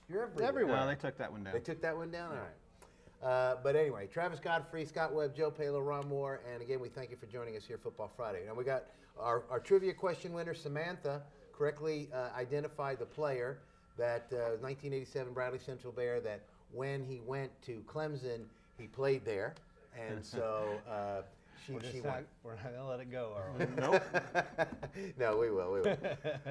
Speaker 4: You're everywhere.
Speaker 10: No, they took that one down.
Speaker 4: They took that one down? All right. But anyway, Travis Godfrey, Scott Webb, Joe Palo, Ron Moore, and again, we thank you for joining us here Football Friday. Now, we got our trivia question winner, Samantha, correctly identified the player that 1987 Bradley Central Bear that when he went to Clemson, he played there. And so she won.
Speaker 3: We're not going to let it go, are we?
Speaker 10: Nope.
Speaker 4: No, we will. We will.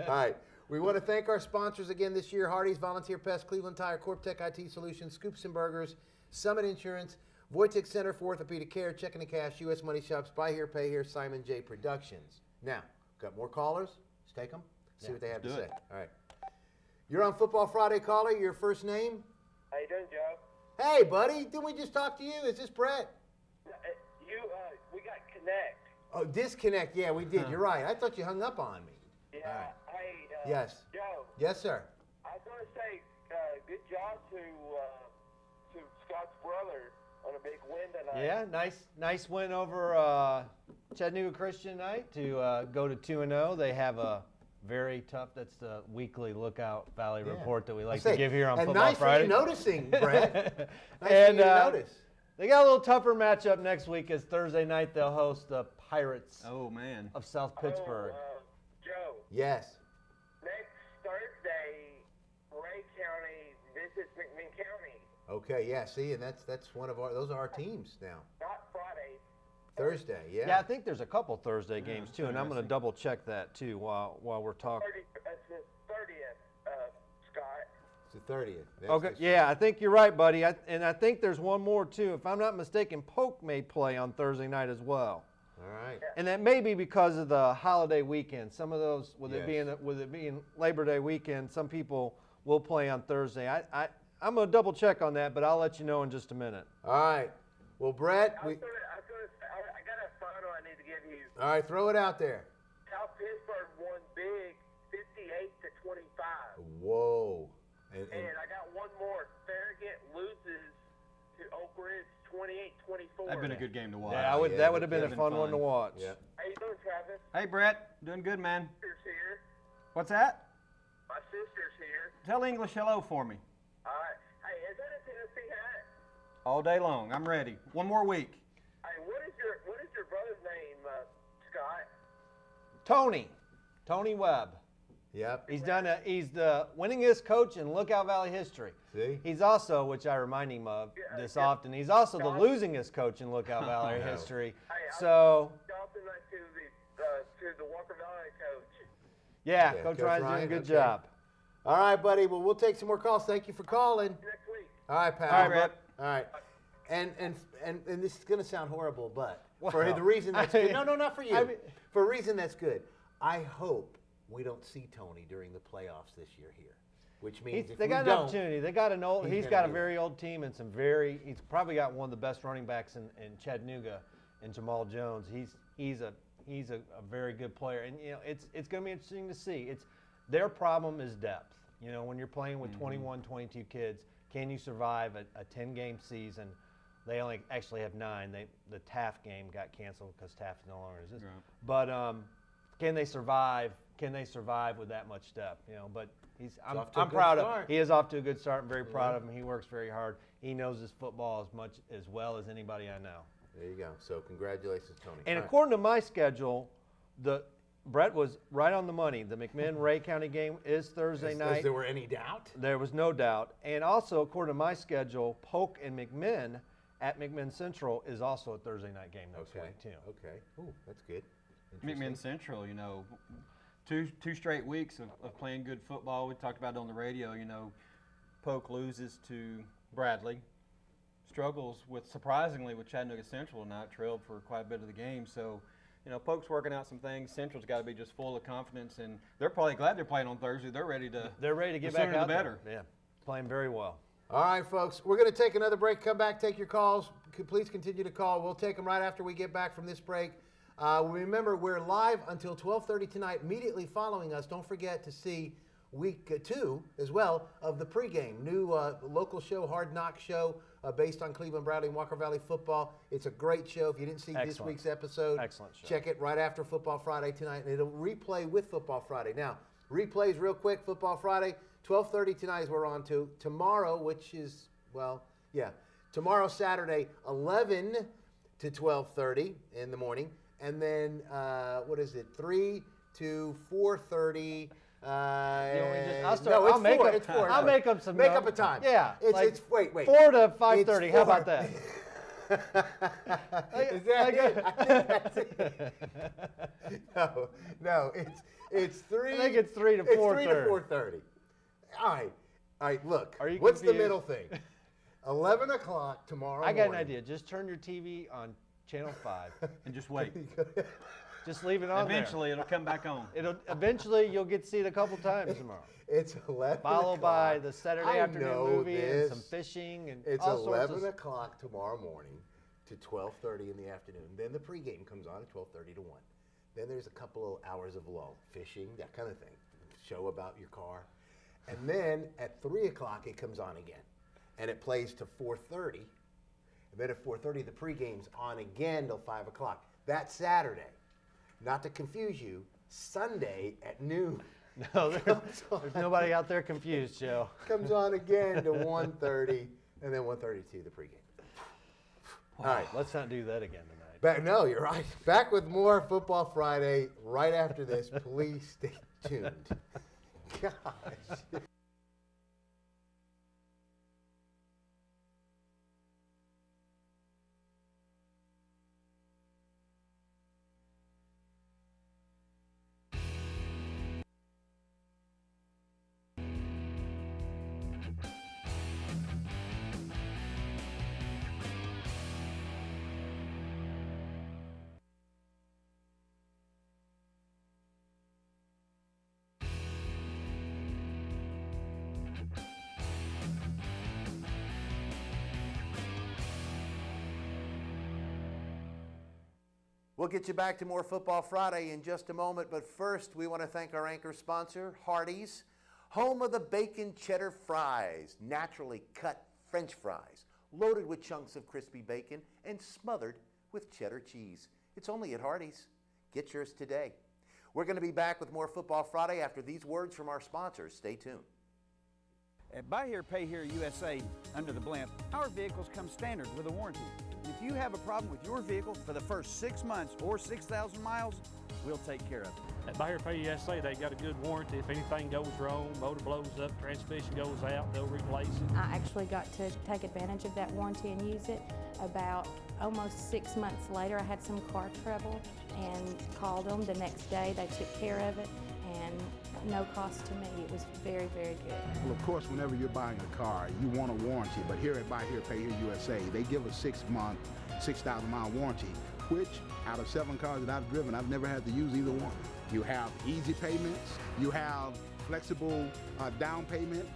Speaker 4: All right. We want to thank our sponsors again this year: Hardee's, Volunteer Pest, Cleveland Tire, Corptech IT Solutions, Scoops and Burgers, Summit Insurance, Wojcik Center for Orthopedic Care, Checking and Cash, U.S. Money Shops, Buy Here, Pay Here, Simon J. Productions. Now, got more callers? Let's take them. See what they have to say. All right. You're on Football Friday, caller. Your first name?
Speaker 9: How you doing, Joe?
Speaker 4: Hey, buddy. Didn't we just talk to you? Is this Brett?
Speaker 9: We got Connect.
Speaker 4: Oh, disconnect. Yeah, we did. You're right. I thought you hung up on me.
Speaker 9: Yeah.
Speaker 4: All right.
Speaker 9: Hey,
Speaker 4: Yes.
Speaker 9: Joe.
Speaker 4: Yes, sir.
Speaker 9: I was going to say good job to Scott's brother on a big win tonight.
Speaker 3: Yeah, nice win over Chattanooga Christian tonight to go to 2-0. They have a very tough. That's the weekly Lookout Valley report that we like to give here on Football Friday.
Speaker 4: And nice for you noticing, Brett. Nice
Speaker 3: and
Speaker 4: for you to notice.
Speaker 3: They got a little tougher matchup next week as Thursday night they'll host the Pirates.
Speaker 10: Oh man.
Speaker 3: Of South Pittsburgh.
Speaker 9: Joe.
Speaker 4: Yes.
Speaker 9: Next Thursday, Ray County visits McMinn County.
Speaker 4: Okay, yeah, see, and that's one of those are our teams now.
Speaker 9: Not Friday.
Speaker 4: Thursday, yeah.
Speaker 3: Yeah, I think there's a couple Thursday games too, and I'm going to double check that too while we're talking.
Speaker 9: That's the 30th, Scott.
Speaker 4: It's the 30th.
Speaker 3: Okay, yeah, I think you're right, buddy. And I think there's one more too. If I'm not mistaken, Polk may play on Thursday night as well.
Speaker 4: All right.
Speaker 3: And that may be because of the holiday weekend. Some of those, with it being Labor Day weekend, some people will play on Thursday. I'm going to double check on that, but I'll let you know in just a minute.
Speaker 4: All right. Well, Brett,
Speaker 9: I got a photo I need to give you.
Speaker 4: All right, throw it out there.
Speaker 9: South Pittsburgh won big, 58-25.
Speaker 4: Whoa.
Speaker 9: And I got one more. Farragut loses to Oak Ridge 28-24.
Speaker 10: That'd been a good game to watch.
Speaker 3: Yeah, that would have been a fun one to watch.
Speaker 4: Yeah.
Speaker 9: How you doing, Travis?
Speaker 10: Hey, Brett. Doing good, man.
Speaker 9: Sister's here.
Speaker 10: What's that?
Speaker 9: My sister's here.
Speaker 10: Tell English hello for me.
Speaker 9: All right. Hey, is that a Tennessee hat?
Speaker 10: All day long. I'm ready. One more week.
Speaker 9: Hey, what is your brother's name, Scott?
Speaker 3: Tony Webb.
Speaker 4: Yep.
Speaker 3: He's the winningest coach in Lookout Valley history.
Speaker 4: See?
Speaker 3: He's also, which I remind him of often, he's also the losingest coach in Lookout Valley history.
Speaker 9: Hey,
Speaker 3: so.
Speaker 9: To the Walker Valley coach.
Speaker 3: Yeah, Coach Ryan's doing a good job.
Speaker 4: All right, buddy. Well, we'll take some more calls. Thank you for calling.
Speaker 9: Next week.
Speaker 4: All right, pal.
Speaker 3: All right, Brett.
Speaker 4: All right. And this is going to sound horrible, but for the reason that's good. No, not for you. For a reason that's good. I hope we don't see Tony during the playoffs this year here, which means
Speaker 3: they got an opportunity. They got an old. He's got a very old team and he's probably got one of the best running backs in Chattanooga, in Jamal Jones. He's a very good player, and it's going to be interesting to see. Their problem is depth. When you're playing with 21, 22 kids, can you survive a 10-game season? They only actually have 9. The Taft game got canceled because Taft no longer exists. Right. But can they survive? Can they survive with that much depth? But I'm proud of him. He is off to a good start. I'm very proud of him. He works very hard. He knows his football as well as anybody I know.
Speaker 4: There you go. So congratulations, Tony.
Speaker 3: And according to my schedule, Brett was right on the money. The McMinn-Ray County game is Thursday night.
Speaker 4: Is there were any doubt?
Speaker 3: There was no doubt. And also, according to my schedule, Polk and McMinn at McMinn Central is also a Thursday night game next week, too.
Speaker 4: Okay. Ooh, that's good.
Speaker 10: McMinn Central, two straight weeks of playing good football. We talked about it on the radio. Polk loses to Bradley. Struggles surprisingly with Chattanooga Central tonight, trailed for quite a bit of the game. So, Polk's working out some things. Central's got to be just full of confidence, and they're probably glad they're playing on Thursday. They're ready to
Speaker 3: get back out there. Yeah, playing very well.
Speaker 4: All right, folks, we're going to take another break. Come back, take your calls. Please continue to call. We'll take them right after we get back from this break. Remember, we're live until 12:30 tonight. Immediately following us, don't forget to see week 2 as well of the pregame. New local show, Hard Knock Show, based on Cleveland, Bradley, and Walker Valley football. It's a great show. If you didn't see this week's episode,
Speaker 3: Excellent show.
Speaker 4: check it right after Football Friday tonight, and it'll replay with Football Friday. Now, replays real quick, Football Friday, 12:30 tonight is we're on to. Tomorrow, which is, well, yeah, tomorrow, Saturday, 11 to 12:30 in the morning, and then, 3 to 4:30.
Speaker 3: I'll make up some.
Speaker 4: Make up a time.
Speaker 3: Yeah.
Speaker 4: It's wait.
Speaker 3: 4 to 5:30. How about that?
Speaker 4: Is that it? I think that's it. No. It's 3.
Speaker 3: I think it's 3 to 4:30.
Speaker 4: It's 3 to 4:30. All right. Look.
Speaker 3: Are you
Speaker 4: what's
Speaker 3: confused?
Speaker 4: the middle thing? 11 o'clock tomorrow morning.
Speaker 3: I got an idea. Just turn your TV on Channel 5
Speaker 10: And just wait.
Speaker 3: Just leave it on
Speaker 10: Eventually, it'll come back on.
Speaker 3: Eventually, you'll get to see it a couple times tomorrow.
Speaker 4: It's 11
Speaker 3: Followed
Speaker 4: o'clock.
Speaker 3: by the Saturday
Speaker 4: I
Speaker 3: afternoon
Speaker 4: know
Speaker 3: movie
Speaker 4: this.
Speaker 3: and some fishing and
Speaker 4: It's
Speaker 3: all
Speaker 4: 11
Speaker 3: sorts of
Speaker 4: o'clock tomorrow morning to 12:30 in the afternoon. Then the pregame comes on at 12:30 to 1. Then there's a couple of hours of lull, fishing, that kind of thing. Show about your car. And then at 3 o'clock it comes on again. And it plays to 4:30. And then at 4:30 the pregame's on again till 5 o'clock. That's Saturday. Not to confuse you, Sunday at noon.
Speaker 3: No, there's nobody out there confused, Joe.
Speaker 4: Comes on again to 1:30, and then 1:32 the pregame. All right.
Speaker 3: Let's not do that again tonight.
Speaker 4: No, you're right. Back with more Football Friday right after this. Please stay tuned. Gosh.
Speaker 1: We'll get you back to more Football Friday in just a moment, but first we want to thank our anchor sponsor, Hardee's, home of the bacon cheddar fries, naturally cut French fries, loaded with chunks of crispy bacon and smothered with cheddar cheese. It's only at Hardee's. Get yours today. We're going to be back with more Football Friday after these words from our sponsors. Stay tuned.
Speaker 12: At Buy Here, Pay Here USA, under the blimp, our vehicles come standard with a warranty. If you have a problem with your vehicle for the first 6 months or 6,000 miles, we'll take care of it.
Speaker 13: At Buy Here, Pay USA, they got a good warranty. If anything goes wrong, motor blows up, transmission goes out, they'll replace it.
Speaker 14: I actually got to take advantage of that warranty and use it. About almost 6 months later, I had some car trouble and called them. The next day, they took care of it, and no cost to me. It was very, very good.
Speaker 15: Well, of course, whenever you're buying a car, you want a warranty, but here at Buy Here, Pay Here USA, they give a 6-month, 6,000-mile warranty, which out of 7 cars that I've driven, I've never had to use either one. You have easy payments, you have flexible down payment,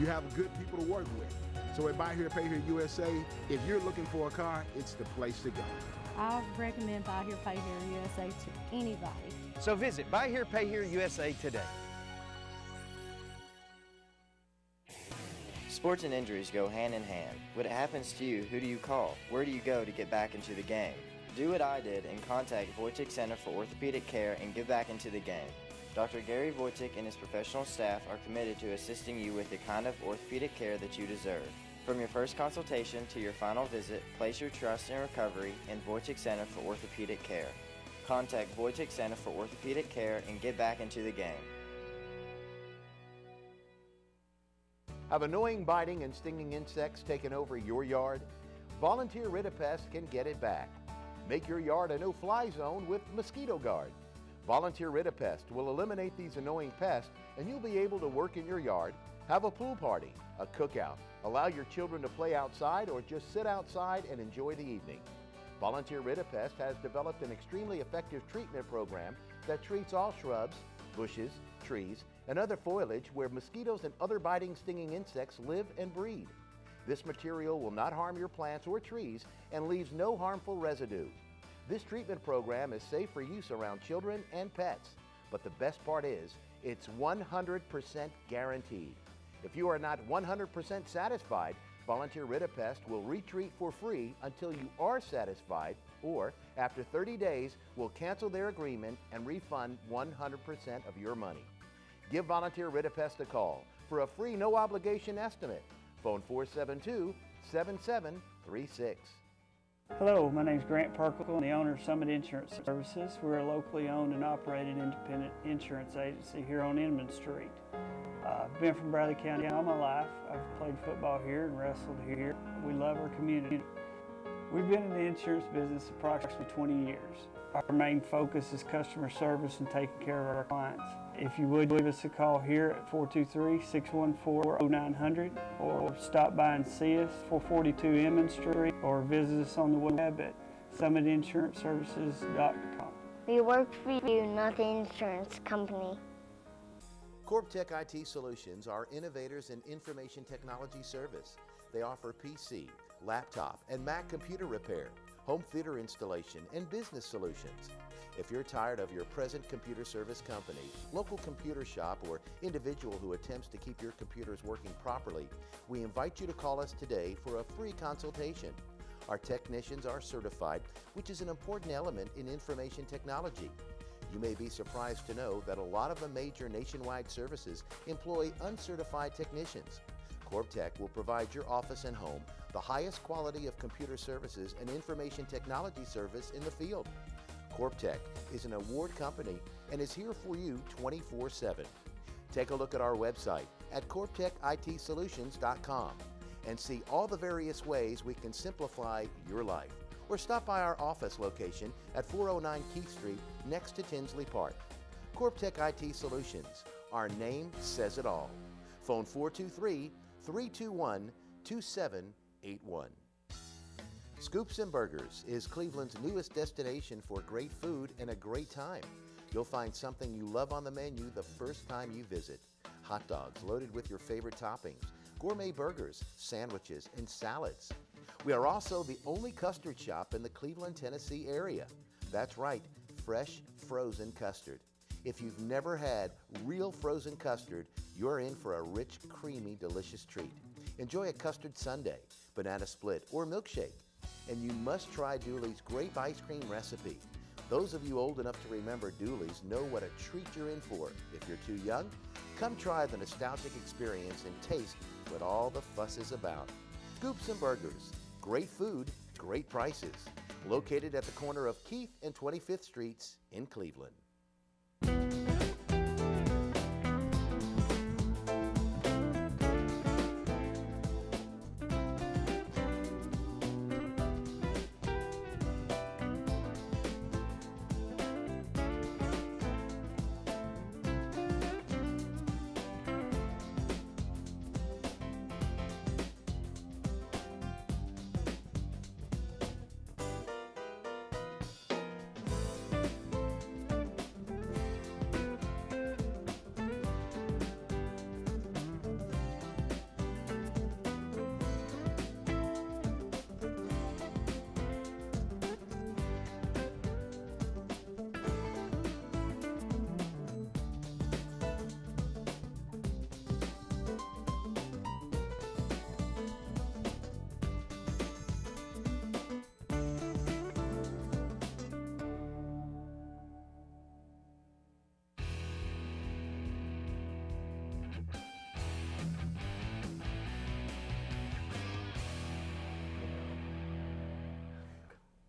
Speaker 15: you have good people to work with. So at Buy Here, Pay Here USA, if you're looking for a car, it's the place to go.
Speaker 16: I recommend Buy Here, Pay Here USA to anybody.
Speaker 12: So visit Buy Here, Pay Here USA today.
Speaker 7: Sports and injuries go hand in hand. When it happens to you, who do you call? Where do you go to get back into the game? Do what I did and contact Wojcik Center for Orthopedic Care and get back into the game. Dr. Gary Wojcik and his professional staff are committed to assisting you with the kind of orthopedic care that you deserve. From your first consultation to your final visit, place your trust in recovery in Wojcik Center for Orthopedic Care. Contact Wojcik Center for Orthopedic Care and get back into the game.
Speaker 1: Have annoying biting and stinging insects taken over your yard? Volunteer Rid-A-Pest can get it back. Make your yard a no-fly zone with Mosquito Guard. Volunteer Rid-A-Pest will eliminate these annoying pests, and you'll be able to work in your yard, have a pool party, a cookout, allow your children to play outside, or just sit outside and enjoy the evening. Volunteer Rid-A-Pest has developed an extremely effective treatment program that treats all shrubs, bushes, trees, and other foliage where mosquitoes and other biting, stinging insects live and breed. This material will not harm your plants or trees and leaves no harmful residue. This treatment program is safe for use around children and pets, but the best part is It's 100% guaranteed. If you are not 100% satisfied, Volunteer Ridipest will retreat for free until you are satisfied, or after 30 days, will cancel their agreement and refund 100% of your money. Give Volunteer Ridipest a call for a free no-obligation estimate. Phone 472-7736.
Speaker 5: Hello, my name is Grant Perkle, the owner of Summit Insurance Services. We're a locally owned and operated independent insurance agency here on Inman Street. I've been from Bradley County all my life. I've played football here and wrestled here. We love our community. We've been in the insurance business approximately 20 years. Our main focus is customer service and taking care of our clients. If you would, give us a call here at 423-614-0900 or stop by and see us, 442 Inman Street, or visit us on the web at summitinsurancservices.com.
Speaker 6: We work for you, not the insurance company.
Speaker 1: CorbTech IT Solutions are innovators in information technology service. They offer PC, laptop, and Mac computer repair, home theater installation, and business solutions. If you're tired of your present computer service company, local computer shop, or individual who attempts to keep your computers working properly, we invite you to call us today for a free consultation. Our technicians are certified, which is an important element in information technology. You may be surprised to know that a lot of the major nationwide services employ uncertified technicians. CorbTech will provide your office and home the highest quality of computer services and information technology service in the field. CorbTech is an award company and is here for you 24/7. Take a look at our website at CorbTechITSolutions.com and see all the various ways we can simplify your life. Or stop by our office location at 409 Keith Street next to Tinsley Park. CorbTech IT Solutions. Our name says it all. Phone 423-321-2781. Scoops and Burgers is Cleveland's newest destination for great food and a great time. You'll find something you love on the menu the first time you visit. Hot dogs loaded with your favorite toppings, gourmet burgers, sandwiches, and salads. We are also the only custard shop in the Cleveland, Tennessee area. That's right, fresh, frozen custard. If you've never had real frozen custard, you're in for a rich, creamy, delicious treat. Enjoy a custard sundae, banana split, or milkshake. And you must try Dooley's grape ice cream recipe. Those of you old enough to remember Dooley's know what a treat you're in for. If you're too young, come try the nostalgic experience and taste what all the fuss is about. Scoops and Burgers. Great food, great prices. Located at the corner of Keith and 25th Streets in Cleveland.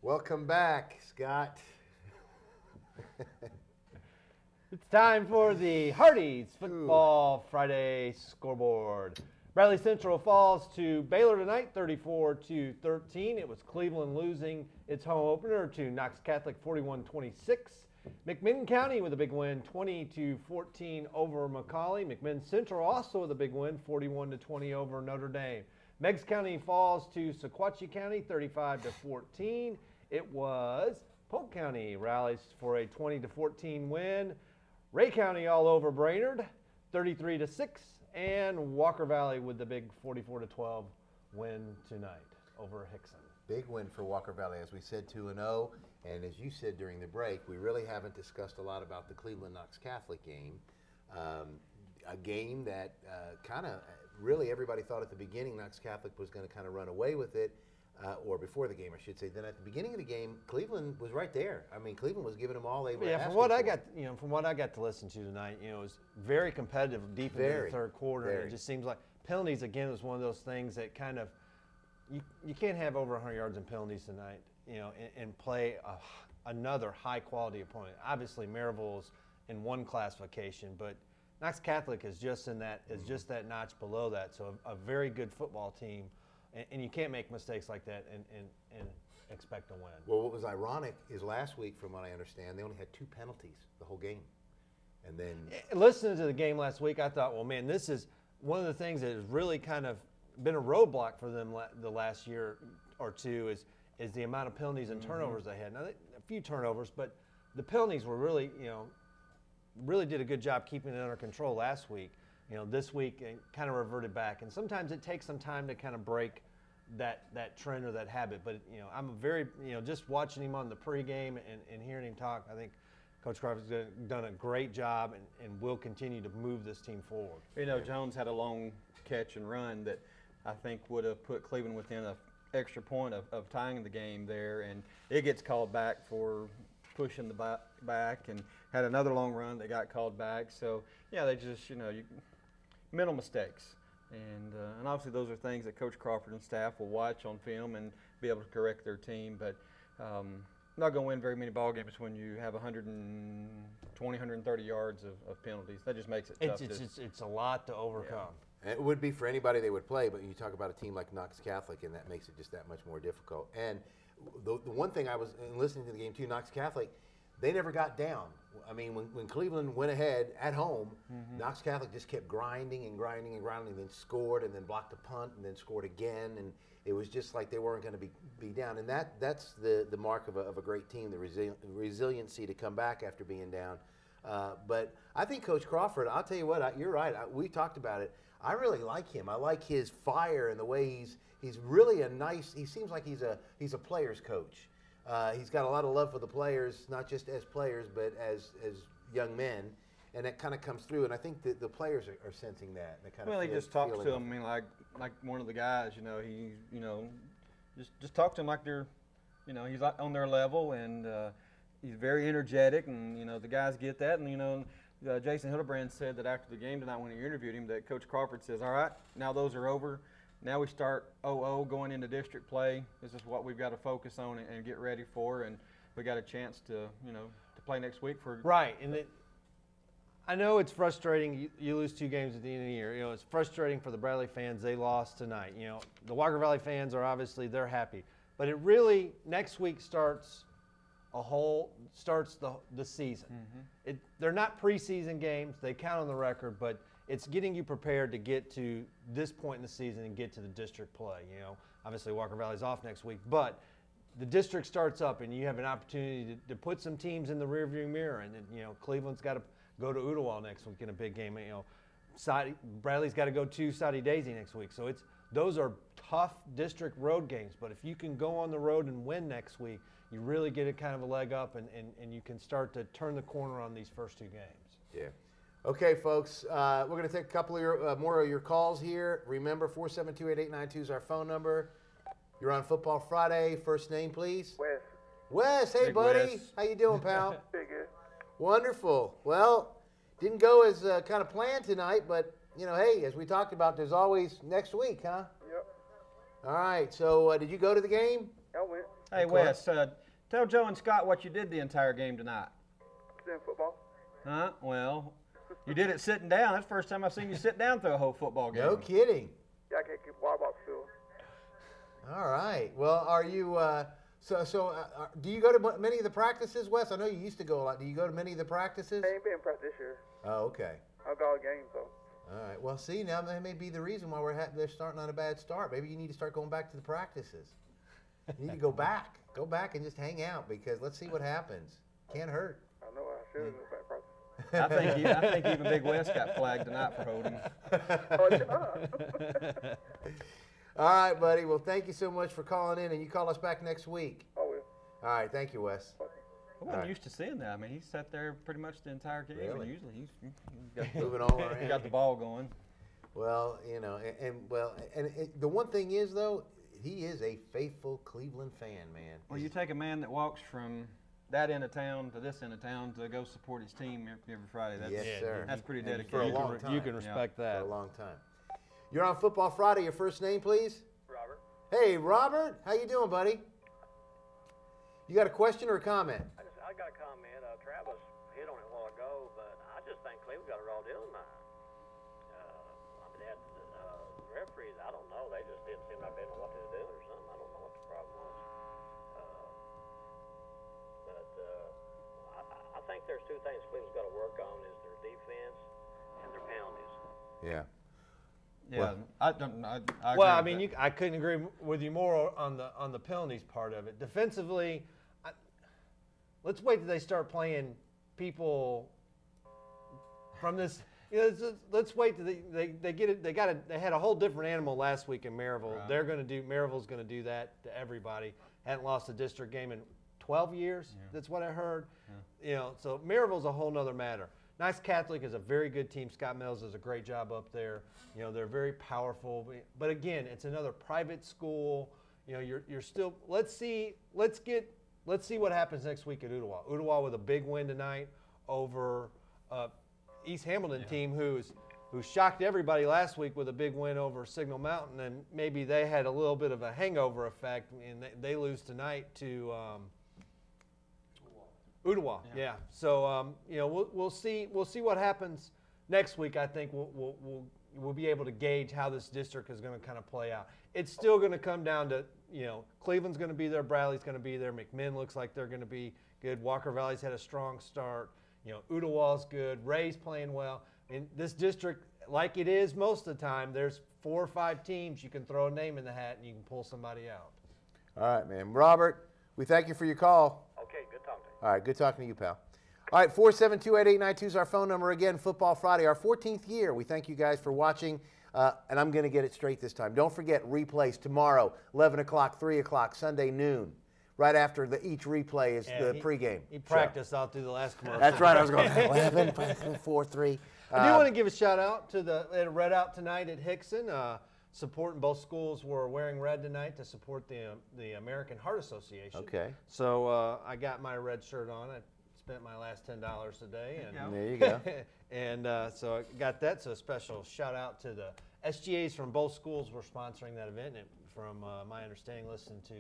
Speaker 4: Welcome back, Scott.
Speaker 3: It's time for the Hardee's Football Friday scoreboard. Bradley Central falls to Baylor tonight, 34-13. It was Cleveland losing its home opener to Knox Catholic, 41-26. McMinn County with a big win, 20-14 over McCallie. McMinn Central also with a big win, 41-20 over Notre Dame. Meigs County falls to Sequatchie County, 35-14. It was Polk County rallies for a 20-14 win. Ray County all over Brainerd, 33-6. And Walker Valley with the big 44-12 win tonight over Hickson.
Speaker 4: Big win for Walker Valley, as we said, 2-0. And as you said during the break, we really haven't discussed a lot about the Cleveland Knox Catholic game. A game that kind of really everybody thought at the beginning Knox Catholic was going to kind of run away with it, or before the game, I should say. Then at the beginning of the game, Cleveland was right there. I mean, Cleveland was giving them all they were asking
Speaker 3: from what I got to listen to tonight, it was very competitive deep into the third quarter. It just seems like penalties again was one of those things that kind of you can't have over 100 yards in penalties tonight, and play another high quality opponent. Obviously, Maryville's in one classification, but Knox Catholic is just in that just that notch below that. So a very good football team, and you can't make mistakes like that and expect to win.
Speaker 4: Well, what was ironic is last week, from what I understand, they only had 2 penalties the whole game, and then
Speaker 3: listening to the game last week, I thought, well, man, this is one of the things that has really kind of been a roadblock for them the last year or two is the amount of penalties and turnovers they had. Now, a few turnovers, but the penalties were really, really did a good job keeping it under control last week. This week it kind of reverted back, and sometimes it takes some time to kind of break that trend or that habit. But I'm very, just watching him on the pregame and hearing him talk, I think Coach Crawford's done a great job and will continue to move this team forward.
Speaker 10: Jones had a long catch and run that I think would have put Cleveland within an extra point of tying the game there, and it gets called back for pushing the back, and had another long run that got called back. So yeah, they just mental mistakes, and obviously those are things that Coach Crawford and staff will watch on film and be able to correct their team. But not going to win very many ball games when you have 120, 130 yards of penalties. That just makes it tough.
Speaker 3: It's a lot to overcome.
Speaker 4: Yeah. It would be for anybody they would play, but you talk about a team like Knox Catholic, and that makes it just that much more difficult. And the one thing I was listening to the game too, Knox Catholic, they never got down. I mean, when Cleveland went ahead at home, Knox Catholic just kept grinding and grinding and grinding, and then scored, and then blocked a punt, and then scored again, and it was just like they weren't going to be down. And that's the mark of a great team, the resiliency to come back after being down. But I think Coach Crawford, I'll tell you what, you're right. We talked about it. I really like him. I like his fire and the way he's really he seems like he's a player's coach. He's got a lot of love for the players, not just as players, but as young men, and that kind of comes through. And I think the players are sensing that.
Speaker 10: He just talks to them. I mean, like one of the guys, he just talk to them like they're, he's on their level, and he's very energetic, and the guys get that, and Jason Hildebrand said that after the game tonight when he interviewed him, that Coach Crawford says, all right, now those are over. Now we start 0-0 going into district play. This is what we've got to focus on and get ready for, and we got a chance to, to play next week for.
Speaker 3: Right, and I know it's frustrating. You lose 2 games at the end of the year. It's frustrating for the Bradley fans. They lost tonight. The Walker Valley fans are obviously they're happy, but it really next week starts the season. They're not preseason games. They count on the record, but it's getting you prepared to get to this point in the season and get to the district play. Obviously Walker Valley's off next week, but the district starts up and you have an opportunity to put some teams in the rearview mirror. And Cleveland's got to go to Ooltewah next week in a big game. Bradley's got to go to Saudi Daisy next week. So those are tough district road games. But if you can go on the road and win next week, you really get a kind of a leg up, and you can start to turn the corner on these first 2 games.
Speaker 4: Yeah. Okay, folks, we're going to take a couple of more of your calls here. Remember, 472-8892 is our phone number. You're on Football Friday. First name, please.
Speaker 17: Wes.
Speaker 4: Wes, hey, buddy.
Speaker 17: Wes.
Speaker 4: How you doing, pal?
Speaker 17: Pretty good.
Speaker 4: Wonderful. Well, didn't go as kind of planned tonight, but, hey, as we talked about, there's always next week, huh?
Speaker 17: Yep.
Speaker 4: All right, so did you go to the game?
Speaker 17: I went.
Speaker 10: Hey, Wes, tell Joe and Scott what you did the entire game tonight.
Speaker 17: Playing football.
Speaker 10: Huh? Well, you did it sitting down. That's the first time I've seen you sit down through a whole football game.
Speaker 4: No kidding.
Speaker 17: Yeah, I can't keep water box filled.
Speaker 4: All right. Well, are you do you go to many of the practices, Wes? I know you used to go a lot. Do you go to many of the practices?
Speaker 17: I ain't been in practice this year.
Speaker 4: Oh, okay.
Speaker 17: I've got a game, though.
Speaker 4: All right. Well, see, now that may be the reason why they're starting on a bad start. Maybe you need to start going back to the practices. You need to go back. Go back and just hang out, because let's see what happens. Can't hurt.
Speaker 17: I know I should go back to practice.
Speaker 10: I think even Big West got flagged tonight for holding.
Speaker 4: All right, buddy. Well, thank you so much for calling in, and you call us back next week.
Speaker 17: I will.
Speaker 4: All right. Thank you, Wes.
Speaker 10: I wasn't used to seeing that. I mean, he sat there pretty much the entire game.
Speaker 4: Really?
Speaker 10: And usually he's got
Speaker 4: moving all around.
Speaker 10: He got the ball going.
Speaker 4: Well, you know, the one thing is though, he is a faithful Cleveland fan, man.
Speaker 10: Well, you take a man that walks from that end of town to this end of town to go support his team every Friday. That's,
Speaker 4: yes, sir.
Speaker 10: That's pretty dedicated.
Speaker 4: For a long time.
Speaker 3: You can respect that.
Speaker 4: For a long time. You're on Football Friday. Your first name, please?
Speaker 17: Robert.
Speaker 4: Hey, Robert. How you doing, buddy? You got a question or a comment?
Speaker 18: I got a comment. Travis hit on it a while ago, but I just think Cleveland got a raw deal tonight. I mean, they had referees. I don't know. They just didn't seem like they know what they were doing or something. I don't know what the problem was. I think there's two things Cleveland's got to work on: is their defense and their penalties.
Speaker 4: Yeah.
Speaker 10: Yeah,
Speaker 3: I mean, I couldn't agree with you more on the penalties part of it. Defensively, let's wait till they start playing people from this. You know, let's wait till they get it. They had a whole different animal last week in Maryville.
Speaker 10: Right.
Speaker 3: Maryville's going to do that to everybody. Hadn't lost a district game in 12 years. Yeah. That's what I heard. Yeah. You know, so Maryville's a whole nother matter. Nice Catholic is a very good team. Scott Mills does a great job up there. You know, they're very powerful. But again, it's another private school. You know, you're still. Let's see what happens next week at Ottawa. Ottawa with a big win tonight over East Hamilton team who shocked everybody last week with a big win over Signal Mountain, and maybe they had a little bit of a hangover effect, and they lose tonight to. Ottawa, yeah. So you know, we'll see what happens next week. I think we'll be able to gauge how this district is going to kind of play out. It's still going to come down to, you know, Cleveland's going to be there, Bradley's going to be there, McMinn looks like they're going to be good. Walker Valley's had a strong start. You know, Ottawa's good. Ray's playing well. In this district, like it is most of the time, there's 4 or 5 teams you can throw a name in the hat and you can pull somebody out.
Speaker 4: All right, man. Robert, we thank you for your call.
Speaker 18: Okay, good talking to you.
Speaker 4: All right, good talking to you, pal. All right, 472-8892 is our phone number. Again, Football Friday, our 14th year. We thank you guys for watching, and I'm going to get it straight this time. Don't forget, replays tomorrow, 11 o'clock, 3 o'clock, Sunday noon. Right after each replay is the pregame.
Speaker 3: He practiced out through the last commercial.
Speaker 4: That's right. I was going 11, 4, 3.
Speaker 3: I do want to give a shout out to they had a red out tonight at Hickson. Supporting both schools were wearing red tonight to support the American Heart Association.
Speaker 4: Okay.
Speaker 3: So I got my red shirt on. I spent my last $10 today. And
Speaker 4: there you go.
Speaker 3: And so I got that. So a special shout out to the SGAs from both schools were sponsoring that event. And from my understanding, listening to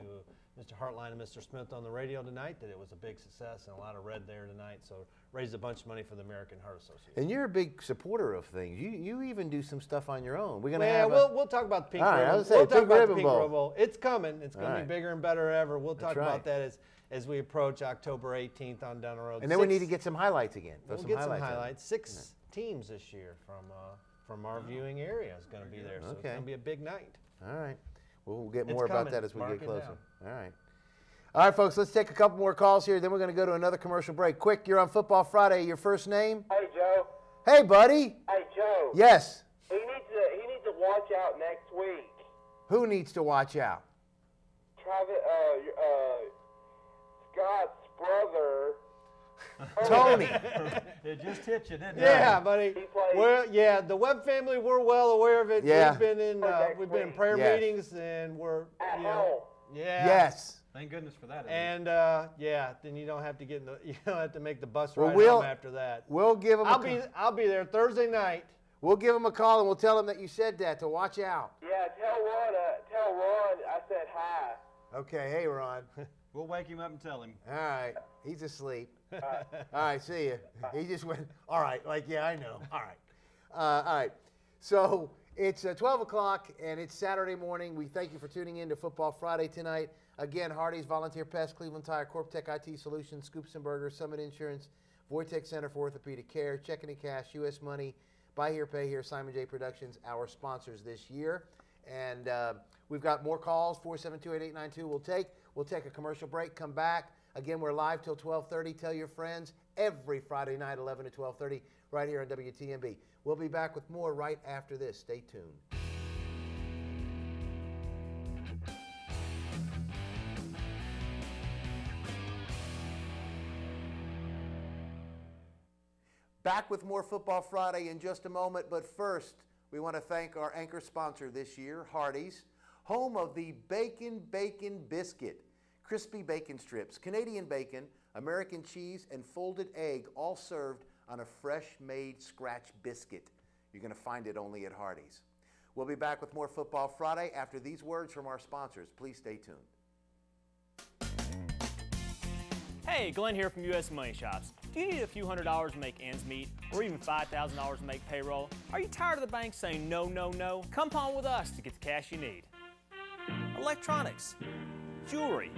Speaker 3: Mr. Hartline and Mr. Smith on the radio tonight, that it was a big success and a lot of red there tonight. So raised a bunch of money for the American Heart Association.
Speaker 4: And you're a big supporter of things. You even do some stuff on your own. We're gonna
Speaker 3: we'll talk about the Pink Ribbon.
Speaker 4: We'll talk about the
Speaker 3: Pink Ribbon Bowl. It's coming. It's going to be bigger and better ever. We'll talk about that as we approach October 18th on down the road.
Speaker 4: And then we need to get some highlights again.
Speaker 3: We'll get some highlights. 6 teams this year from our viewing area is going to be there. So it's going to be a big night.
Speaker 4: All right. We'll get more about that as we get closer. All right. All right, folks, let's take a couple more calls here. Then we're going to go to another commercial break. Quick, you're on Football Friday. Your first name?
Speaker 19: Hey, Joe.
Speaker 4: Hey, buddy.
Speaker 19: Hey, Joe.
Speaker 4: Yes.
Speaker 19: He needs to watch out next week.
Speaker 4: Who needs to watch out?
Speaker 19: Travis, Scott's brother.
Speaker 4: Tony.
Speaker 2: It just hit you, didn't it?
Speaker 3: Yeah, buddy. The Webb family, we're well aware of it.
Speaker 4: Yeah.
Speaker 3: We've been in prayer meetings, and we're
Speaker 19: at home.
Speaker 3: Yeah.
Speaker 4: Yes.
Speaker 2: Thank goodness for that.
Speaker 3: And then you don't have to you don't have to make the bus ride
Speaker 4: home
Speaker 3: after that.
Speaker 4: We'll give them.
Speaker 3: I'll be there Thursday night.
Speaker 4: We'll give them a call and we'll tell them that you said that to watch out.
Speaker 19: Yeah, tell Ron I said hi.
Speaker 4: Okay, hey Ron.
Speaker 2: We'll wake him up and tell him.
Speaker 4: All right, he's asleep. All right, see you. He just went. All right, I know. All right, all right. So it's 12 o'clock and it's Saturday morning. We thank you for tuning in to Football Friday tonight. Again, Hardee's, Volunteer Pest, Cleveland Tire, Corptech IT Solutions, Scoops and Burgers, Summit Insurance, Vortex Center for Orthopedic Care, Checking and Cash, U.S. Money, Buy Here, Pay Here, Simon J. Productions, our sponsors this year. And we've got more calls, 472-8892. We'll take a commercial break, come back. Again, we're live till 12:30. Tell your friends every Friday night, 11 to 12:30, right here on WTNB. We'll be back with more right after this. Stay tuned.
Speaker 1: Back with more Football Friday in just a moment, but first, we want to thank our anchor sponsor this year, Hardee's, home of the Bacon Biscuit. Crispy bacon strips, Canadian bacon, American cheese, and folded egg, all served on a fresh-made scratch biscuit. You're going to find it only at Hardee's. We'll be back with more Football Friday after these words from our sponsors. Please stay tuned.
Speaker 20: Hey, Glenn here from U.S. Money Shops. Do you need a few $100s to make ends meet, or even $5,000 to make payroll? Are you tired of the bank saying no, no, no? Come on with us to get the cash you need. Electronics, jewelry,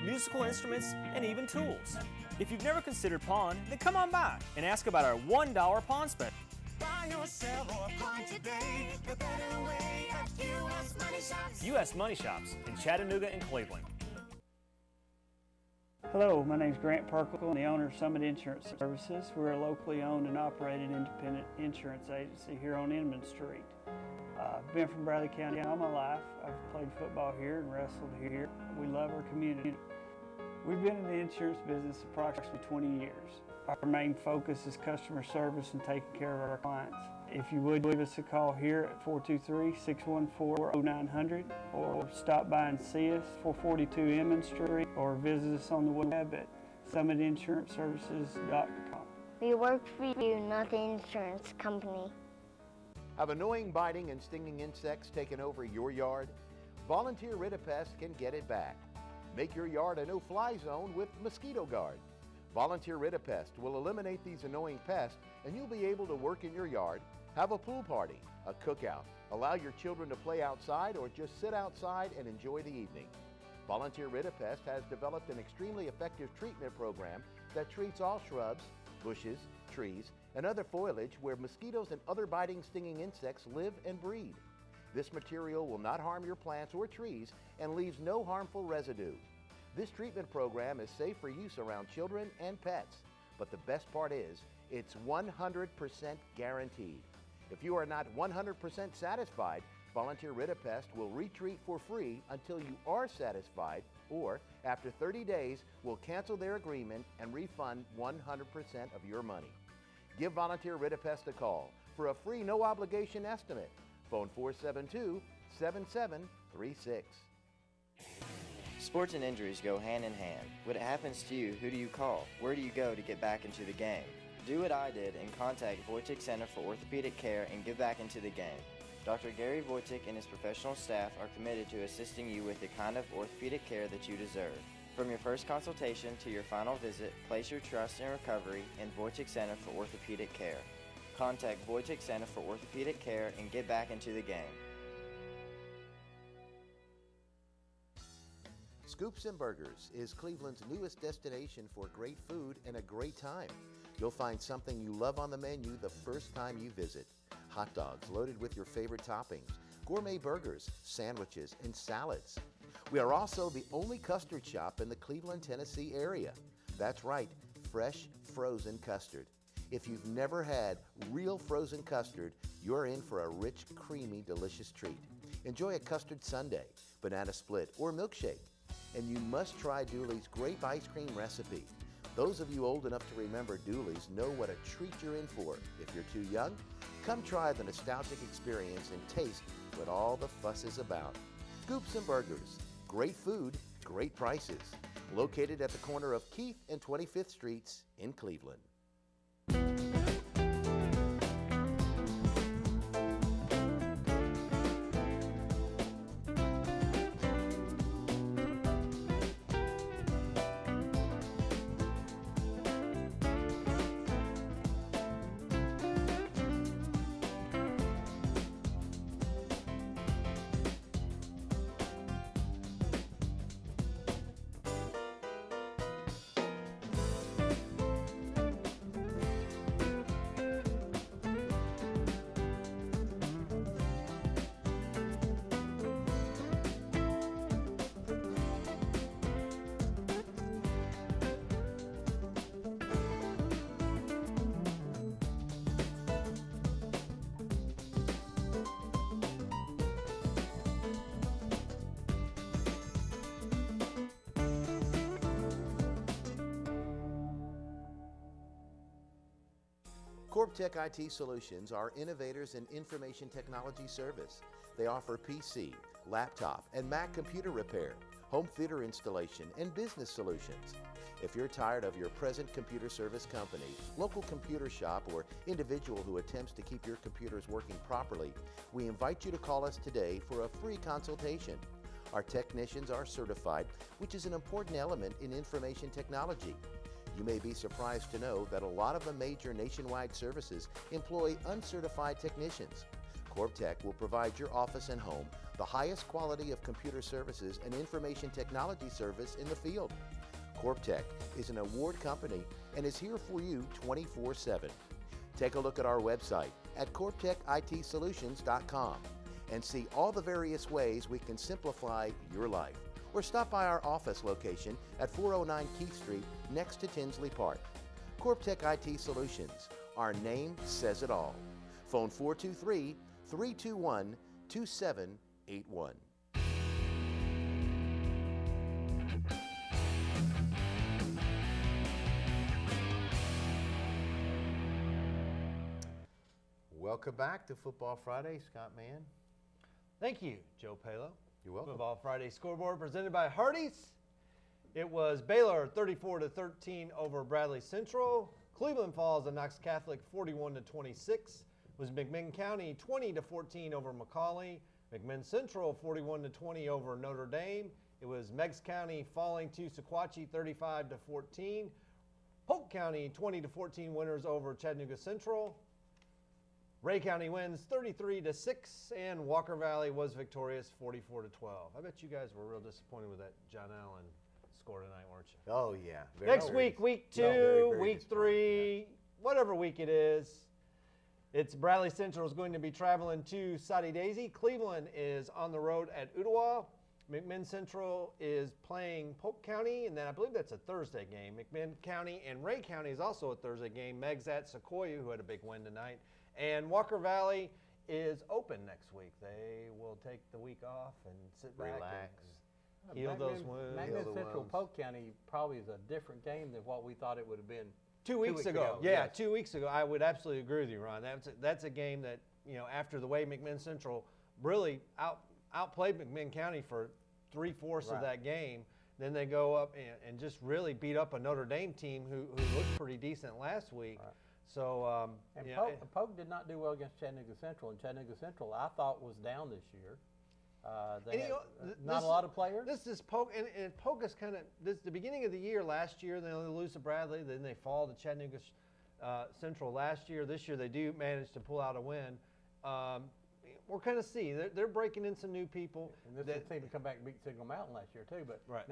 Speaker 20: musical instruments, and even tools. If you've never considered pawn, then come on by and ask about our $1 pawn special.
Speaker 21: Buy or sell or pawn today, the better way at U.S. Money Shops.
Speaker 20: U.S. Money Shops in Chattanooga and Cleveland.
Speaker 5: Hello, my name is Grant Perkle, I'm the owner of Summit Insurance Services. We're a locally owned and operated independent insurance agency here on Inman Street. I've been from Bradley County all my life. I've played football here and wrestled here. We love our community. We've been in the insurance business approximately 20 years. Our main focus is customer service and taking care of our clients. If you would, give us a call here at 423-614-0900 or stop by and see us, 442 Inman Street, or visit us on the web at summitinsurancservices.com.
Speaker 6: We work for you, not the insurance company.
Speaker 1: Have annoying biting and stinging insects taken over your yard? Volunteer Rid-A-Pest can get it back. Make your yard a no-fly zone with Mosquito Guard. Volunteer Rid-A-Pest will eliminate these annoying pests, and you'll be able to work in your yard, have a pool party, a cookout, allow your children to play outside, or just sit outside and enjoy the evening. Volunteer Rid-A-Pest has developed an extremely effective treatment program that treats all shrubs, bushes, trees, and other foliage where mosquitoes and other biting, stinging insects live and breed. This material will not harm your plants or trees and leaves no harmful residue. This treatment program is safe for use around children and pets, but the best part is it's 100% guaranteed. If you are not 100% satisfied, Volunteer Rid-A-Pest will retreat for free until you are satisfied, or after 30 days, will cancel their agreement and refund 100% of your money. Give Volunteer Rid-A-Pest a call for a free no-obligation estimate. Phone 472-7736.
Speaker 7: Sports and injuries go hand in hand. When it happens to you, who do you call? Where do you go to get back into the game? Do what I did and contact Wojcik Center for Orthopedic Care and get back into the game. Dr. Gary Wojcik and his professional staff are committed to assisting you with the kind of orthopedic care that you deserve. From your first consultation to your final visit, place your trust in recovery in Wojcik Center for Orthopedic Care. Contact Wojcik Center for Orthopedic Care and get back into the game.
Speaker 1: Scoops and Burgers is Cleveland's newest destination for great food and a great time. You'll find something you love on the menu the first time you visit. Hot dogs loaded with your favorite toppings, gourmet burgers, sandwiches, and salads. We are also the only custard shop in the Cleveland, Tennessee area. That's right, fresh, frozen custard. If you've never had real frozen custard, you're in for a rich, creamy, delicious treat. Enjoy a custard sundae, banana split, or milkshake. And you must try Dooley's grape ice cream recipe. Those of you old enough to remember Dooley's know what a treat you're in for. If you're too young, come try the nostalgic experience and taste what all the fuss is about. Scoops and Burgers, great food, great prices. Located at the corner of Keith and 25th Streets in Cleveland. CorpTech IT Solutions are innovators in information technology service. They offer PC, laptop, and Mac computer repair, home theater installation, and business solutions. If you're tired of your present computer service company, local computer shop, or individual who attempts to keep your computers working properly, we invite you to call us today for a free consultation. Our technicians are certified, which is an important element in information technology. You may be surprised to know that a lot of the major nationwide services employ uncertified technicians. CorpTech will provide your office and home the highest quality of computer services and information technology service in the field. CorpTech is an award company and is here for you 24/7. Take a look at our website at CorpTechITSolutions.com and see all the various ways we can simplify your life. Or stop by our office location at 409 Keith Street next to Tinsley Park. CorpTech IT Solutions. Our name says it all. Phone 423-321-2781.
Speaker 4: Welcome back to Football Friday, Scott Mann.
Speaker 3: Thank you, Joe Palo.
Speaker 4: You're welcome.
Speaker 3: Football Friday scoreboard presented by Hardee's. It was Baylor 34-13 over Bradley Central. Cleveland Falls and Knox Catholic 41-26. It was McMinn County 20-14 over McCallie. McMinn Central 41-20 over Notre Dame. It was Meigs County falling to Sequatchie 35-14. Polk County 20-14 winners over Chattanooga Central. Ray County wins 33-6, and Walker Valley was victorious 44-12. I bet you guys were real disappointed with that John Allen score tonight, weren't you?
Speaker 4: Oh, yeah.
Speaker 3: Next week, week 2, week 3, whatever week it is, it's Bradley Central is going to be traveling to Soddy Daisy. Cleveland is on the road at Ottawa. McMinn Central is playing Polk County, and then I believe that's a Thursday game. McMinn County and Ray County is also a Thursday game. Meigs at Sequoia, who had a big win tonight. And Walker Valley is open next week. They will take the week off and sit back and heal those wounds.
Speaker 2: McMinn Central Polk County probably is a different game than what we thought it would have been
Speaker 3: 2 weeks ago. Yeah,
Speaker 2: yes.
Speaker 3: 2 weeks ago. I would absolutely agree with you, Ron. That's a game that, you know, after the way McMinn Central really outplayed McMinn County for 3/4 of that game, then they go up and just really beat up a Notre Dame team who looked pretty decent last week. Right. So,
Speaker 2: Polk did not do well against Chattanooga Central, and Chattanooga Central I thought was down this year. They had not a lot of players.
Speaker 3: This is Polk, and Polk is kind of the beginning of the year last year. They only lose to Bradley, then they fall to Chattanooga Central last year. This year they do manage to pull out a win. We're kind of see they're breaking in some new people.
Speaker 2: And this is a team to come back and beat Signal Mountain last year too. But but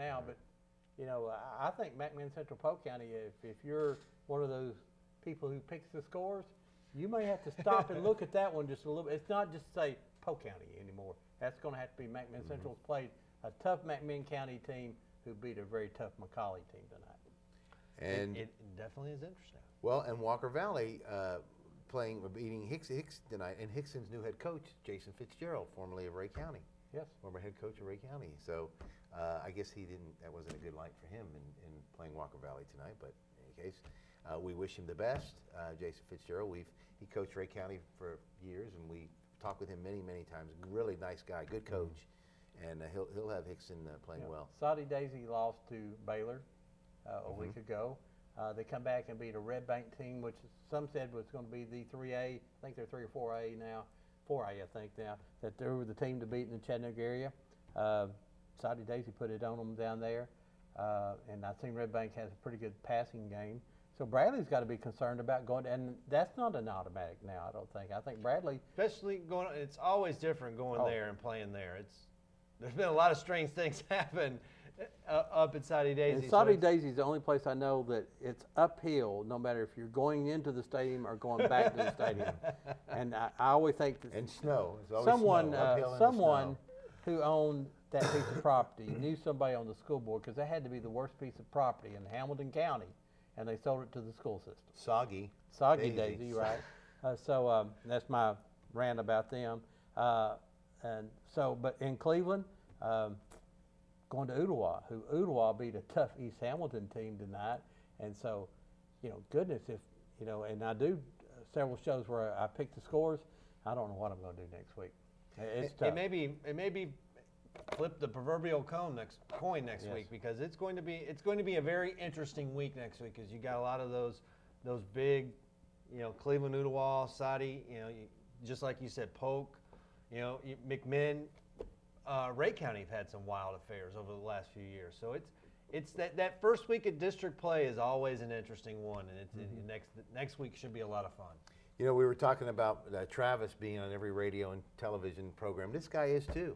Speaker 2: you know, I think McMinn Central Polk County, if you're one of those people who picks the scores, you may have to stop and look at that one just a little bit. It's not just say Polk County anymore. That's going to have to be McMinn Central's played a tough McMinn County team who beat a very tough McCallie team tonight.
Speaker 4: And
Speaker 3: it definitely is interesting.
Speaker 4: Well, and Walker Valley beating Hicks tonight, and Hickson's new head coach, Jason Fitzgerald, formerly of Ray County.
Speaker 2: Yes.
Speaker 4: Former head coach of Ray County. So I guess that wasn't a good light for him in playing Walker Valley tonight, but in any case, we wish him the best. Jason Fitzgerald, he coached Ray County for years, and we talked with him many, many times. Really nice guy, good coach, and he'll have Hickson playing well.
Speaker 2: Soddy Daisy lost to Baylor a week ago. They come back and beat a Red Bank team, which some said was going to be the 3A. I think they're 3 or 4A now. 4A, I think now. That they were the team to beat in the Chattanooga area. Soddy Daisy put it on them down there, and I think Red Bank has a pretty good passing game. So Bradley's got to be concerned about going, and that's not an automatic now, I don't think. I think Bradley,
Speaker 3: especially going, it's always different going there and playing there. There's been a lot of strange things happen up at Soddy Daisy.
Speaker 2: And Soddy Daisy is the only place I know that it's uphill, no matter if you're going into the stadium or going back to the stadium. And I always think that
Speaker 4: and snow.
Speaker 2: Someone who owned that piece of property knew somebody on the school board, because that had to be the worst piece of property in Hamilton County. And they sold it to the school system.
Speaker 4: Soggy
Speaker 2: Daisy, right? So that's my rant about them. And so, but in Cleveland, going to Ottawa beat a tough East Hamilton team tonight. And so, you know, goodness, if you know, and I do several shows where I picked the scores. I don't know what I'm going to do next week. It's tough.
Speaker 3: It may be flip the proverbial coin next week, because it's going to be a very interesting week next week, because you got a lot of those big, Cleveland, Ottawa, Saudi, just like you said, Polk, McMinn, Ray County have had some wild affairs over the last few years. So it's that first week of district play is always an interesting one, and it's next week should be a lot of fun.
Speaker 4: We were talking about Travis being on every radio and television program. This guy is too.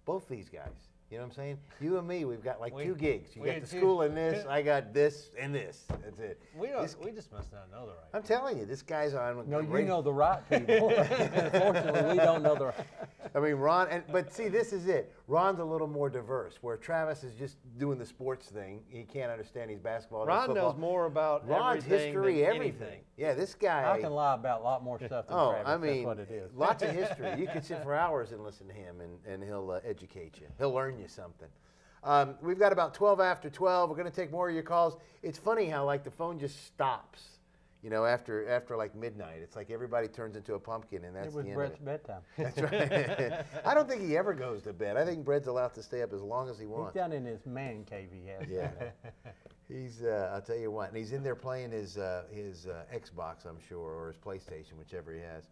Speaker 4: Both these guys. You know what I'm saying? You and me, we've got like 2 gigs. You got the school and this, I got this and this. That's it.
Speaker 3: We just must not know the right.
Speaker 4: I'm telling you, this guy's on.
Speaker 2: No, you know the right people. Unfortunately, we don't know the right.
Speaker 4: I mean, Ron, but see, this is it. Ron's a little more diverse, where Travis is just doing the sports thing. He can't understand his basketball.
Speaker 3: Ron knows more about
Speaker 4: Ron's history, everything. Yeah, this guy.
Speaker 2: I can lie about a lot more stuff than Travis.
Speaker 4: I mean,
Speaker 2: that's what it is.
Speaker 4: Lots of history. You could sit for hours and listen to him, and he'll educate you. He'll learn you something. We've got about 12 after 12. We're going to take more of your calls. It's funny how the phone just stops, after like midnight. It's like everybody turns into a pumpkin, and that's the end
Speaker 2: Brett's
Speaker 4: of it.
Speaker 2: bedtime.
Speaker 4: That's right. I don't think he ever goes to bed. I think Brett's allowed to stay up as long as he wants.
Speaker 2: He's down in his man cave he has.
Speaker 4: Yeah. He's, I'll tell you what, and he's in there playing his Xbox, I'm sure, or his PlayStation, whichever he has.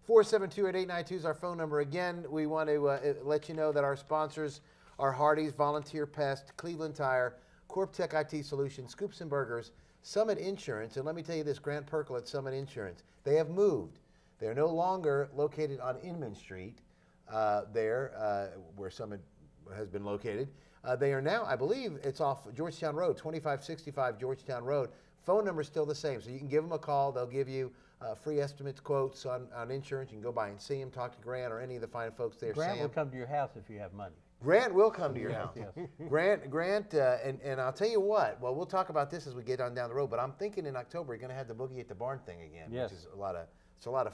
Speaker 4: 472-8892 is our phone number. Again, we want to let you know that our sponsors are Hardee's, Volunteer Pest, Cleveland Tire, Corp Tech IT Solutions, Scoops and Burgers, Summit Insurance, and let me tell you this, Grant Perkle at Summit Insurance. They have moved. They're no longer located on Inman Street where Summit has been located. They are now, I believe, it's off Georgetown Road, 2565 Georgetown Road. Phone number is still the same, so you can give them a call. They'll give you free estimates, quotes on insurance. You can go by and see them, talk to Grant or any of the fine folks there.
Speaker 2: Grant will come to your house if you have money.
Speaker 4: Grant will come to your house.
Speaker 2: Yes.
Speaker 4: Grant, and I'll tell you what. Well, we'll talk about this as we get on down the road. But I'm thinking in October you're going to have the Boogie at the Barn thing again,
Speaker 2: yes.
Speaker 4: Which is a lot of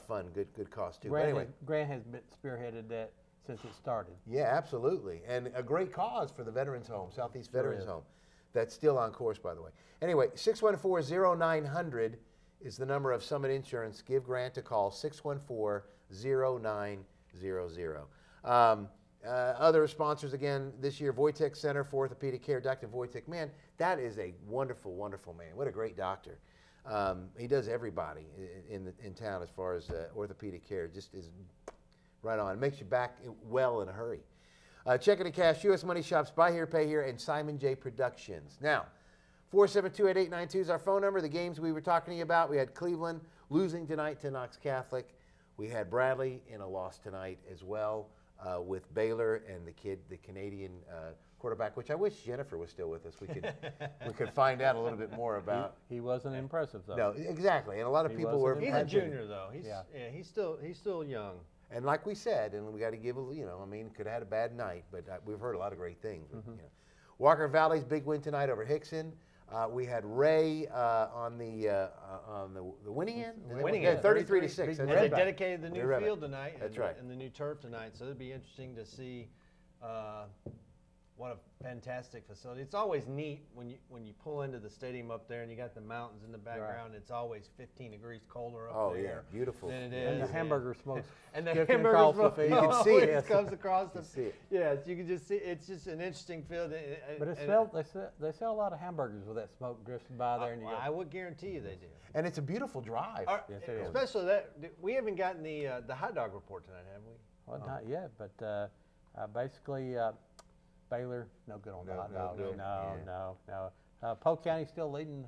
Speaker 4: fun. Good cost too. But anyway,
Speaker 2: Grant has spearheaded that since it started.
Speaker 4: Yeah, absolutely, and a great cause for the Veterans Home, Southeast Veterans Home. That's still on course, by the way. Anyway, 614-0900 is the number of Summit Insurance. Give Grant a call, 614-0900. Other sponsors again this year, Wojtek Center for Orthopedic Care, Dr. Wojtek. Man, that is a wonderful, wonderful man. What a great doctor. He does everybody in town as far as orthopedic care. Just is right on. It makes you back well in a hurry. Checking and cash, U.S. Money Shops, Buy Here, Pay Here, and Simon J. Productions. Now, 472-8892 is our phone number. The games we were talking to you about, we had Cleveland losing tonight to Knox Catholic. We had Bradley in a loss tonight as well. With Baylor and the Canadian quarterback, which I wish Jennifer was still with us. We could find out a little bit more about.
Speaker 2: He wasn't impressive though.
Speaker 4: No, exactly, and a lot of people were.
Speaker 3: He's a junior though. He's still young.
Speaker 4: And like we said, and we got to give could have had a bad night, but we've heard a lot of great things. Walker Valley's big win tonight over Hickson. We had Ray on the winning end.
Speaker 3: Winning end,
Speaker 4: 33-6.
Speaker 3: They dedicated the new field tonight.
Speaker 4: That's right.
Speaker 3: And the new turf tonight. So it'd be interesting to see what a fantastic facility. It's always neat when you pull into the stadium up there and you got the mountains in the background. Right. It's always 15 degrees colder up there.
Speaker 4: Oh yeah, beautiful.
Speaker 3: Than it is.
Speaker 2: And the hamburger smokes.
Speaker 3: And the hamburger smoke.
Speaker 4: You can see it.
Speaker 3: It comes across the.
Speaker 4: See it.
Speaker 3: Yes, you can just see. It's just an interesting field.
Speaker 2: But they sell a lot of hamburgers with that smoke drifting by there. And
Speaker 3: I would guarantee you they do.
Speaker 4: And it's a beautiful drive.
Speaker 2: Yes, it is.
Speaker 3: Especially that we haven't gotten the hot dog report tonight, have we?
Speaker 2: Well, not yet, but basically. Baylor, no good on the hot dogs. No. Polk County's still leading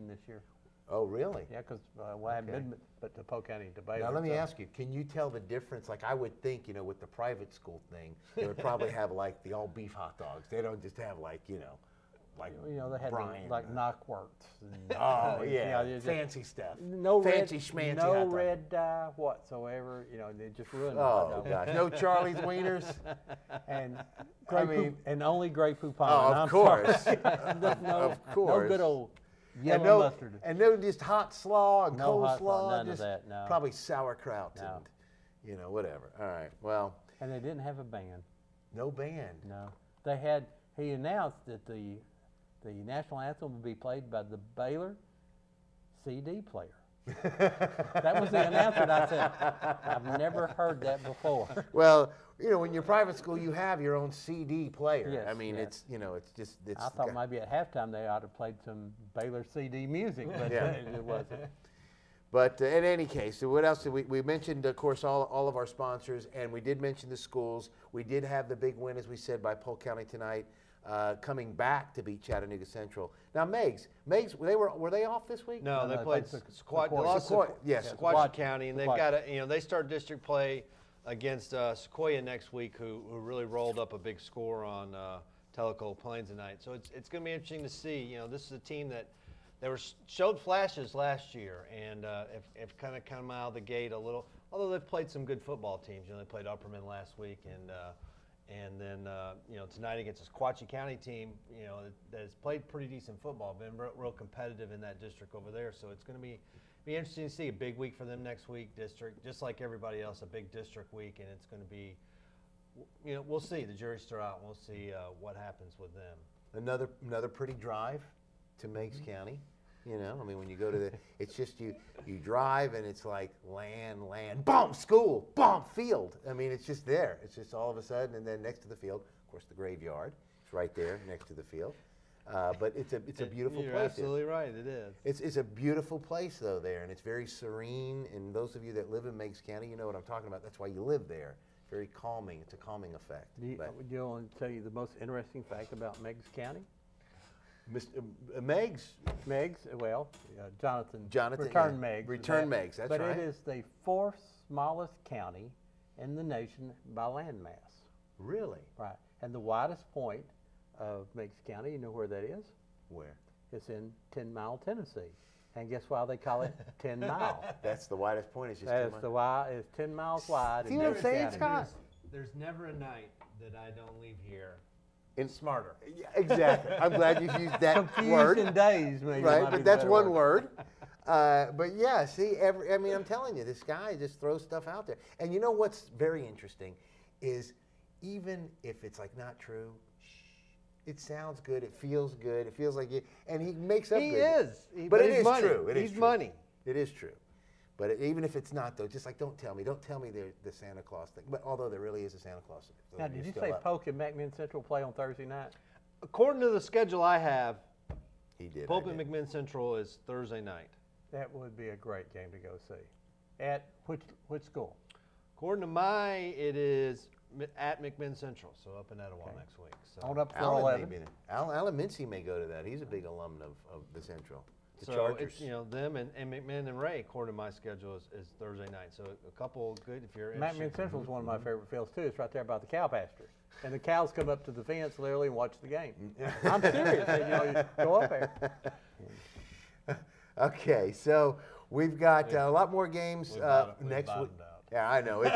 Speaker 2: this year.
Speaker 4: Oh, really?
Speaker 2: Yeah, because I haven't been but to Polk County to Baylor.
Speaker 4: Now, let me ask you, can you tell the difference? Like, I would think, with the private school thing, they would probably have, like, the all-beef hot dogs. They don't just have, like, they had
Speaker 2: Brian, like Knockworks.
Speaker 4: Oh, yeah, fancy stuff.
Speaker 2: No
Speaker 4: fancy schmancy hot dog.
Speaker 2: No red dye whatsoever. They just ruined it.
Speaker 4: Oh, gosh. No Charlie's Wieners?
Speaker 2: And and only Grey Poupon.
Speaker 4: Oh, of course.
Speaker 2: Of course. No good old yellow mustard.
Speaker 4: And no just hot slaw and
Speaker 2: no
Speaker 4: coleslaw.
Speaker 2: None of that, no.
Speaker 4: Probably sauerkraut and, whatever. All right, well.
Speaker 2: And they didn't have a band.
Speaker 4: No band?
Speaker 2: No. He announced that the national anthem would be played by the Baylor CD player. That was the announcer, and I said, I've never heard that before.
Speaker 4: Well, you know, when you're private school, you have your own CD player.
Speaker 2: Yes,
Speaker 4: I mean,
Speaker 2: yes.
Speaker 4: it's, you know, it's just. It's
Speaker 2: I thought maybe at halftime they ought to played some Baylor CD music, but
Speaker 4: Yeah.
Speaker 2: it wasn't.
Speaker 4: But in any case, so what else did we mentioned, of course, all of our sponsors, and we did mention the schools. We did have the big win, as we said, by Polk County tonight, coming back to beat Chattanooga Central. Now, Meigs, were they off this week?
Speaker 3: No, they played
Speaker 4: Sequoia.
Speaker 3: Sequoia County, and they've got they start district play against Sequoia next week, who really rolled up a big score on Tellico Plains tonight. So it's going to be interesting to see. You know, this is a team that they showed flashes last year, and have kind of come out of the gate a little. Although they've played some good football teams. You know, they played Upperman last week, and then you know, tonight against this Sequatchie County team, you know, that has played pretty decent football, been real competitive in that district over there. So it's going to be interesting to see a big week for them next week, district, just like everybody else, a big district week, and it's going to be, you know, we'll see. The jury's still out, and we'll see what happens with them.
Speaker 4: Another pretty drive to Meigs County. You know, I mean, when you go to the, it's just you drive and it's like land, boom, school, boom, field. I mean, it's just there. It's just all of a sudden, and then next to the field, of course, the graveyard. It's right there next to the field. But it's a beautiful
Speaker 3: You're
Speaker 4: place.
Speaker 3: absolutely right. It is.
Speaker 4: It's a beautiful place though there, and it's very serene. And those of you that live in Meigs County, you know what I'm talking about. That's why you live there. Very calming. It's a calming effect.
Speaker 2: Do you want to tell you the most interesting fact about Meigs County?
Speaker 4: Mr. Meigs.
Speaker 2: Well, Jonathan
Speaker 4: returned
Speaker 2: Meigs.
Speaker 4: Returned Meigs, that's
Speaker 2: right.
Speaker 4: right.
Speaker 2: But it is the fourth smallest county in the nation by land mass.
Speaker 4: Really?
Speaker 2: Right. And the widest point of Meigs County, you know where that is?
Speaker 4: Where?
Speaker 2: It's in 10 Mile, Tennessee. And guess why they call it 10 Mile?
Speaker 4: That's the widest point. It's just 10 miles.
Speaker 2: It's 10 miles wide.
Speaker 4: See what I'm saying, Scott?
Speaker 3: There's never a night that I don't leave here
Speaker 4: smarter. Yeah, exactly. I'm glad you've used that word.
Speaker 2: Confused in days, maybe.
Speaker 4: Right, but that's one word. But yeah, see, I mean, I'm telling you, this guy just throws stuff out there. And you know what's very interesting is even if it's like not true, it sounds good, it feels good, it feels like you, and he makes up good.
Speaker 3: He is.
Speaker 4: But it is
Speaker 3: money.
Speaker 4: true. It is
Speaker 3: He's
Speaker 4: true.
Speaker 3: money.
Speaker 4: It is true. But even if it's not, though, just like don't tell me the Santa Claus thing. But although there really is a Santa Claus.
Speaker 2: Now, did you say Polk and McMinn Central play on Thursday night?
Speaker 3: According to the schedule I have,
Speaker 4: he did.
Speaker 3: Polk and McMinn Central is Thursday night.
Speaker 2: That would be a great game to go see. At which school?
Speaker 3: According to it is at McMinn Central, so up in Etowah next week. So
Speaker 2: on up for 11.
Speaker 4: Alan Mincy may go to that. He's a big alum of the Central. The
Speaker 3: so
Speaker 4: Chargers.
Speaker 3: it's, you know, them and McMinn and Ray, according to my schedule, is Thursday night. So a couple good if you're interested.
Speaker 2: McMinn Central is one of my favorite fields too. It's right there by the cow pasture, and the cows come up to the fence literally and watch the game. I'm serious. You know, you go up there.
Speaker 4: Okay, so we've got a lot more games next week. Yeah, I know. It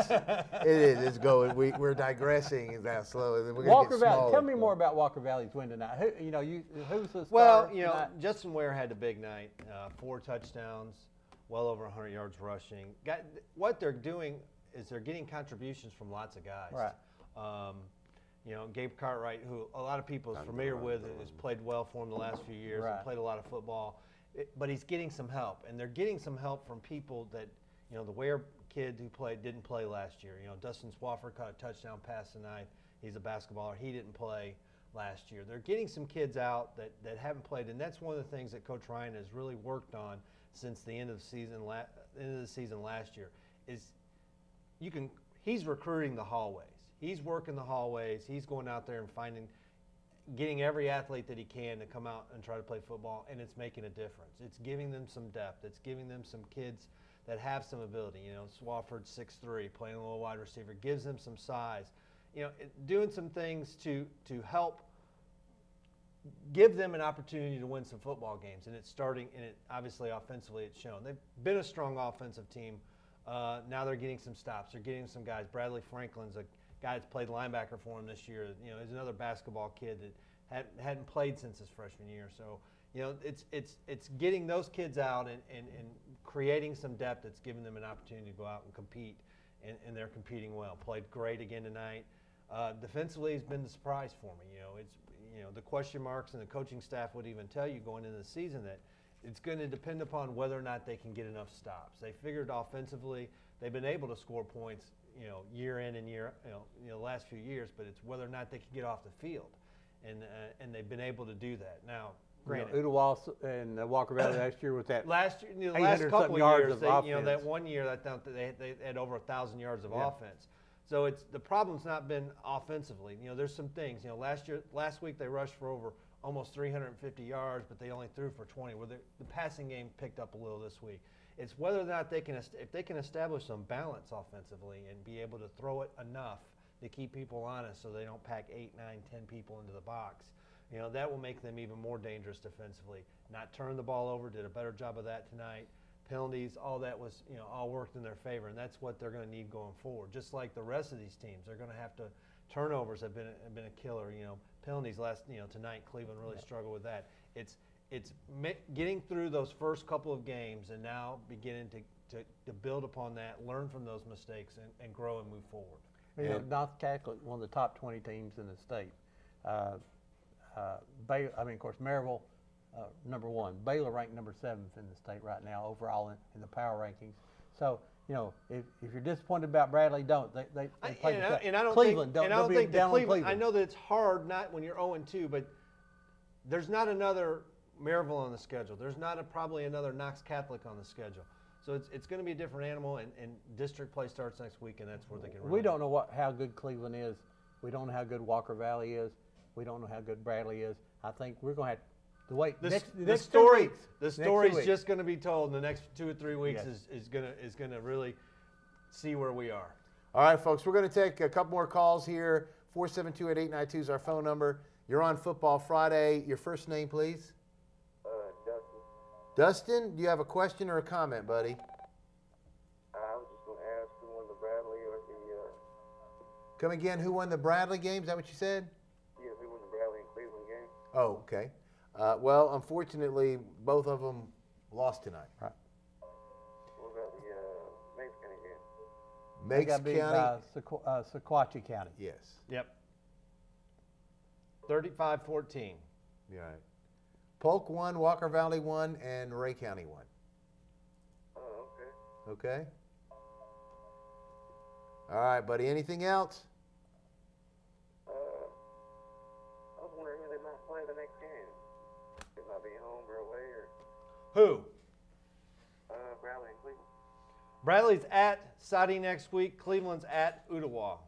Speaker 4: is. It's going. We're digressing that slow.
Speaker 2: Walker Valley. Tell me more about Walker Valley's win tonight. Who's the star?
Speaker 3: Well, you know,
Speaker 2: tonight?
Speaker 3: Justin Ware had a big night. 4 touchdowns, well over 100 yards rushing. What they're doing is they're getting contributions from lots of guys.
Speaker 2: Right.
Speaker 3: You know, Gabe Cartwright, who a lot of people are familiar with, has played well for him the last few years.
Speaker 2: Right.
Speaker 3: And played a lot of football, but he's getting some help, and they're getting some help from people that, you know, the Ware kid who didn't play last year. You know, Dustin Swafford caught a touchdown pass tonight. He's a basketballer. He didn't play last year. They're getting some kids out that haven't played, and that's one of the things that Coach Ryan has really worked on since the end of the season last year. He's recruiting the hallways. He's working the hallways. He's going out there and getting every athlete that he can to come out and try to play football, and it's making a difference. It's giving them some depth. It's giving them some kids that have some ability. You know, Swafford 6'3", playing a little wide receiver, gives them some size. You know, doing some things to help give them an opportunity to win some football games. And it's starting, and obviously offensively it's shown. They've been a strong offensive team. Now they're getting some stops. They're getting some guys. Bradley Franklin's a guy that's played linebacker for him this year. You know, he's another basketball kid that hadn't played since his freshman year. So, you know, it's getting those kids out and creating some depth that's giving them an opportunity to go out and compete, and they're competing well. Played great again tonight. Defensively has been the surprise for me. You know, the question marks, and the coaching staff would even tell you going into the season that It's going to depend upon whether or not they can get enough stops. They figured offensively they've been able to score points, year in and year, the last few years, but it's whether or not they can get off the field, and they've been able to do that. Now, granted,
Speaker 2: Ooltewah and Walker Valley last year was that
Speaker 3: last year, the
Speaker 2: 800
Speaker 3: last couple of
Speaker 2: yards
Speaker 3: years,
Speaker 2: of
Speaker 3: they,
Speaker 2: offense.
Speaker 3: that 1 year they had over 1,000 yards of offense. So it's the problem's not been offensively. There's some things. Last week they rushed for over almost 350 yards, but they only threw for 20. Where the passing game picked up a little this week. It's whether or not if they can establish some balance offensively and be able to throw it enough to keep people honest, so they don't pack 8, 9, 10 people into the box. That will make them even more dangerous defensively. Not turn the ball over. Did a better job of that tonight. Penalties, all that was, all worked in their favor, and that's what they're going to need going forward. Just like the rest of these teams, they're going to have to. Turnovers have been a killer. Penalties tonight, Cleveland really struggled with that. It's getting through those first couple of games and now beginning to build upon that, learn from those mistakes, and grow and move forward.
Speaker 2: North Catholic, one of the top 20 teams in the state. Of course, Maryville, number 1. Baylor ranked number 7th in the state right now overall in the power rankings. So, if you're disappointed about Bradley, don't. They play Cleveland. Don't be down on Cleveland.
Speaker 3: I know that it's hard not when you're 0-2, but there's not another Maryville on the schedule. There's not probably another Knox Catholic on the schedule. So it's going to be a different animal, and district play starts next week, and that's where they can really.
Speaker 2: We don't know how good Cleveland is. We don't know how good Walker Valley is. We don't know how good Bradley is. I think we're going to have to wait. The story's just going to be told in the next 2 or 3 weeks. Is going to really see where we are.
Speaker 4: All right, folks, we're going to take a couple more calls here. 472-8892 is our phone number. You're on Football Friday. Your first name, please.
Speaker 8: Dustin.
Speaker 4: Dustin, do you have a question or a comment, buddy?
Speaker 8: I was just going to ask who won the Bradley or the.
Speaker 4: Come again. Who won the Bradley game? Is that what you said?
Speaker 8: Yeah, who won the Bradley and Cleveland game?
Speaker 4: Oh, okay. Well, unfortunately, both of them lost tonight.
Speaker 2: Right.
Speaker 8: What about the Meigs County game?
Speaker 4: Meigs County?
Speaker 2: Sequatchie County.
Speaker 4: Yes.
Speaker 3: Yep. 35-14.
Speaker 4: Yeah. Polk won, Walker Valley won, and Ray County won.
Speaker 8: Oh, okay.
Speaker 4: Okay. All right, buddy. Anything else?
Speaker 8: I was wondering who they might play the next game. It might be home or away or.
Speaker 3: Who?
Speaker 8: Bradley and Cleveland.
Speaker 3: Bradley's at Saudi next week. Cleveland's at Ooltewah.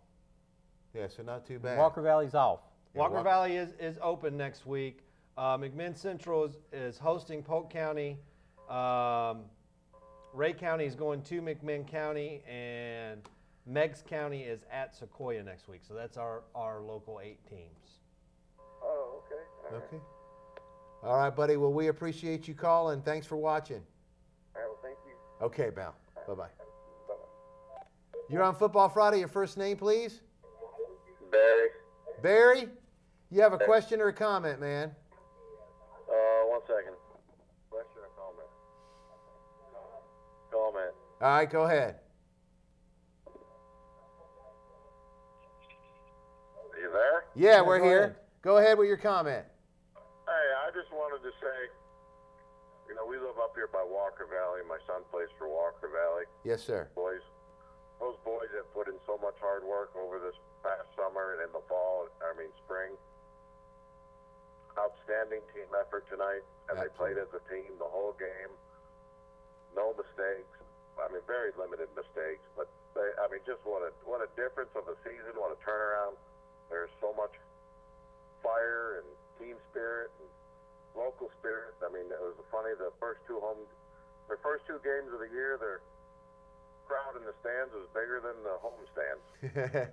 Speaker 4: Yeah, so not too bad.
Speaker 2: Walker Valley's off.
Speaker 3: Walker Valley is open next week. McMinn Central is hosting Polk County. Ray County is going to McMinn County, and Meigs County is at Sequoia next week. So that's our local 8 teams.
Speaker 8: Oh, okay. All
Speaker 4: right. All right, buddy. Well, we appreciate you calling. Thanks for watching.
Speaker 8: All right, well, thank you.
Speaker 4: Okay, pal. Bye-bye.
Speaker 8: Bye-bye.
Speaker 4: You're on Football Friday. Your first name, please?
Speaker 8: Barry.
Speaker 4: Barry? You have a question or a comment, man?
Speaker 8: 1 second. Question or comment? Comment.
Speaker 4: All right, go ahead.
Speaker 8: Are you there?
Speaker 4: Yeah, we're here. Go ahead with your comment.
Speaker 8: Hey, I just wanted to say, we live up here by Walker Valley. My son plays for Walker Valley.
Speaker 4: Yes, sir.
Speaker 8: Those boys have put in so much hard work over this past summer and in the spring. Outstanding team effort tonight, and Absolutely. They played as a team the whole game. No mistakes. Very limited mistakes, but just what a difference of a season, what a turnaround. There's so much fire and team spirit and local spirit. It was funny. The first two games of the year, their crowd in the stands was bigger than the home stands.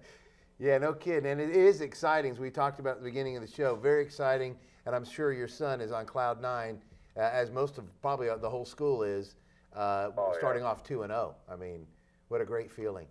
Speaker 4: Yeah, no kidding. And it is exciting, as we talked about at the beginning of the show. Very exciting, and I'm sure your son is on cloud 9, as most of probably the whole school is, starting off 2-0. What a great feeling.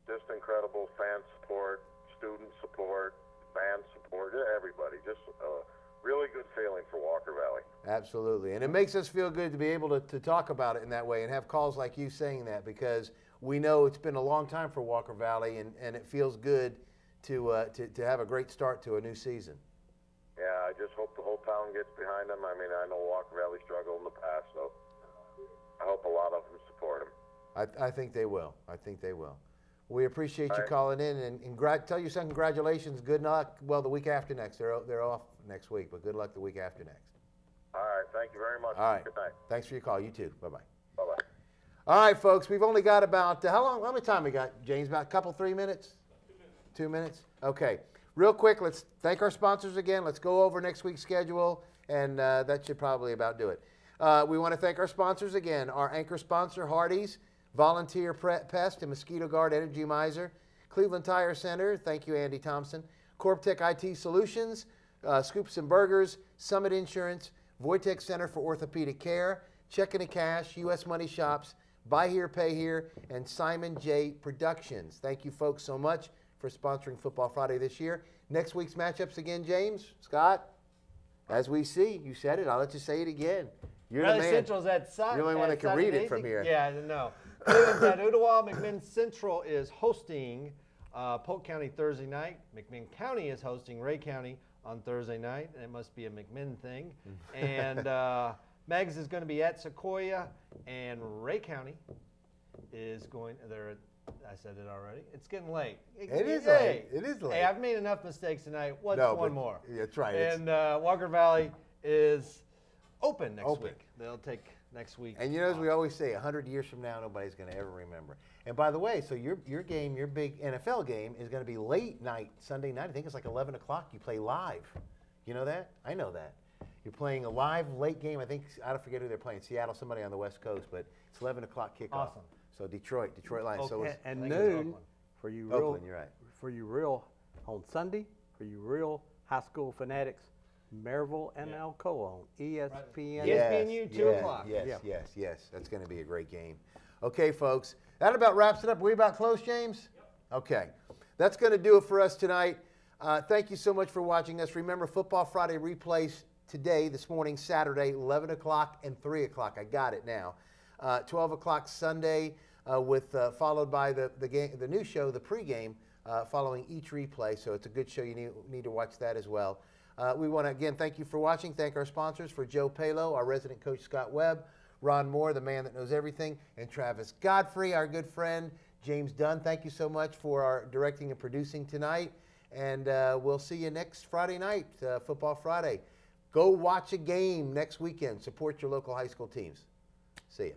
Speaker 8: Just incredible fan support, student support, band support, everybody. Just a really good feeling for Walker Valley.
Speaker 4: Absolutely. And it makes us feel good to be able to talk about it in that way and have calls like you saying that, because we know it's been a long time for Walker Valley, and it feels good to have a great start to a new season.
Speaker 8: Yeah, I just hope the whole town gets behind them. I mean, I know Walker Valley struggled in the past, so I hope a lot of them support them.
Speaker 4: I think they will. I think they will. We appreciate you
Speaker 8: right.
Speaker 4: calling in, and tell your son congratulations. Good luck. Well, the week after next. They're off next week, but good luck the week after next.
Speaker 8: All right. Thank you very much.
Speaker 4: All right.
Speaker 8: Good night.
Speaker 4: Thanks for your call. You too. Bye-bye.
Speaker 8: Bye-bye.
Speaker 4: All right, folks. We've only got about, how many time we got, James? About a couple, 3 minutes? 2 minutes? Okay. Real quick, let's thank our sponsors again. Let's go over next week's schedule, and that should probably about do it. We want to thank our sponsors again. Our anchor sponsor, Hardee's, Volunteer Pest and Mosquito Guard Energy Miser, Cleveland Tire Center, thank you, Andy Thompson, Corptech IT Solutions, Scoops and Burgers, Summit Insurance, Wojtek Center for Orthopedic Care, Checking and Cash, U.S. Money Shops, Buy Here, Pay Here, and Simon J. Productions. Thank you folks so much for sponsoring Football Friday this year. Next week's matchups again, James, Scott, as we see, you said it, I'll let you say it again. You're the man.
Speaker 3: Central's at
Speaker 4: You're the only one that can read it from here.
Speaker 3: Yeah, I know. Cleveland's at Ottawa. McMinn Central is hosting Polk County Thursday night. McMinn County is hosting Ray County on Thursday night, and it must be a McMinn thing. And Megs is going to be at Sequoia, and Ray County is going. I said it already. It's getting late.
Speaker 4: It is late. It is late.
Speaker 3: Hey, I've made enough mistakes tonight. What's one more?
Speaker 4: That's right.
Speaker 3: And Walker Valley is open next week. They'll take next week.
Speaker 4: And you know, as we always say, 100 years from now, nobody's going to ever remember. And by the way, so your game, your big NFL game is going to be late night, Sunday night. I think it's like 11 o'clock. You play live. You know that? I know that. You're playing a live late game. I think, I don't forget who they're playing. Seattle, somebody on the West Coast, but it's 11 o'clock kickoff.
Speaker 3: Awesome.
Speaker 4: So Detroit Lions. So
Speaker 2: and noon for you real,
Speaker 4: Oakland, you're right.
Speaker 2: For you real on Sunday, for you real high school fanatics, Maryville and Alcoa on ESPN.
Speaker 3: ESPNU, 2 o'clock.
Speaker 4: Yes. That's going to be a great game. Okay, folks. That about wraps it up. Are we about close, James? Yep. Okay. That's going to do it for us tonight. Thank you so much for watching us. Remember, Football Friday replays today, this morning, Saturday, 11 o'clock and 3 o'clock. I got it now. 12 o'clock Sunday, followed by the new show, the pregame, following each replay. So it's a good show. You need to watch that as well. We want to, again, thank you for watching. Thank our sponsors, for Joe Palo, our resident coach Scott Webb, Ron Moore, the man that knows everything, and Travis Godfrey, our good friend, James Dunn. Thank you so much for our directing and producing tonight. And we'll see you next Friday night, Football Friday. Go watch a game next weekend. Support your local high school teams. See ya.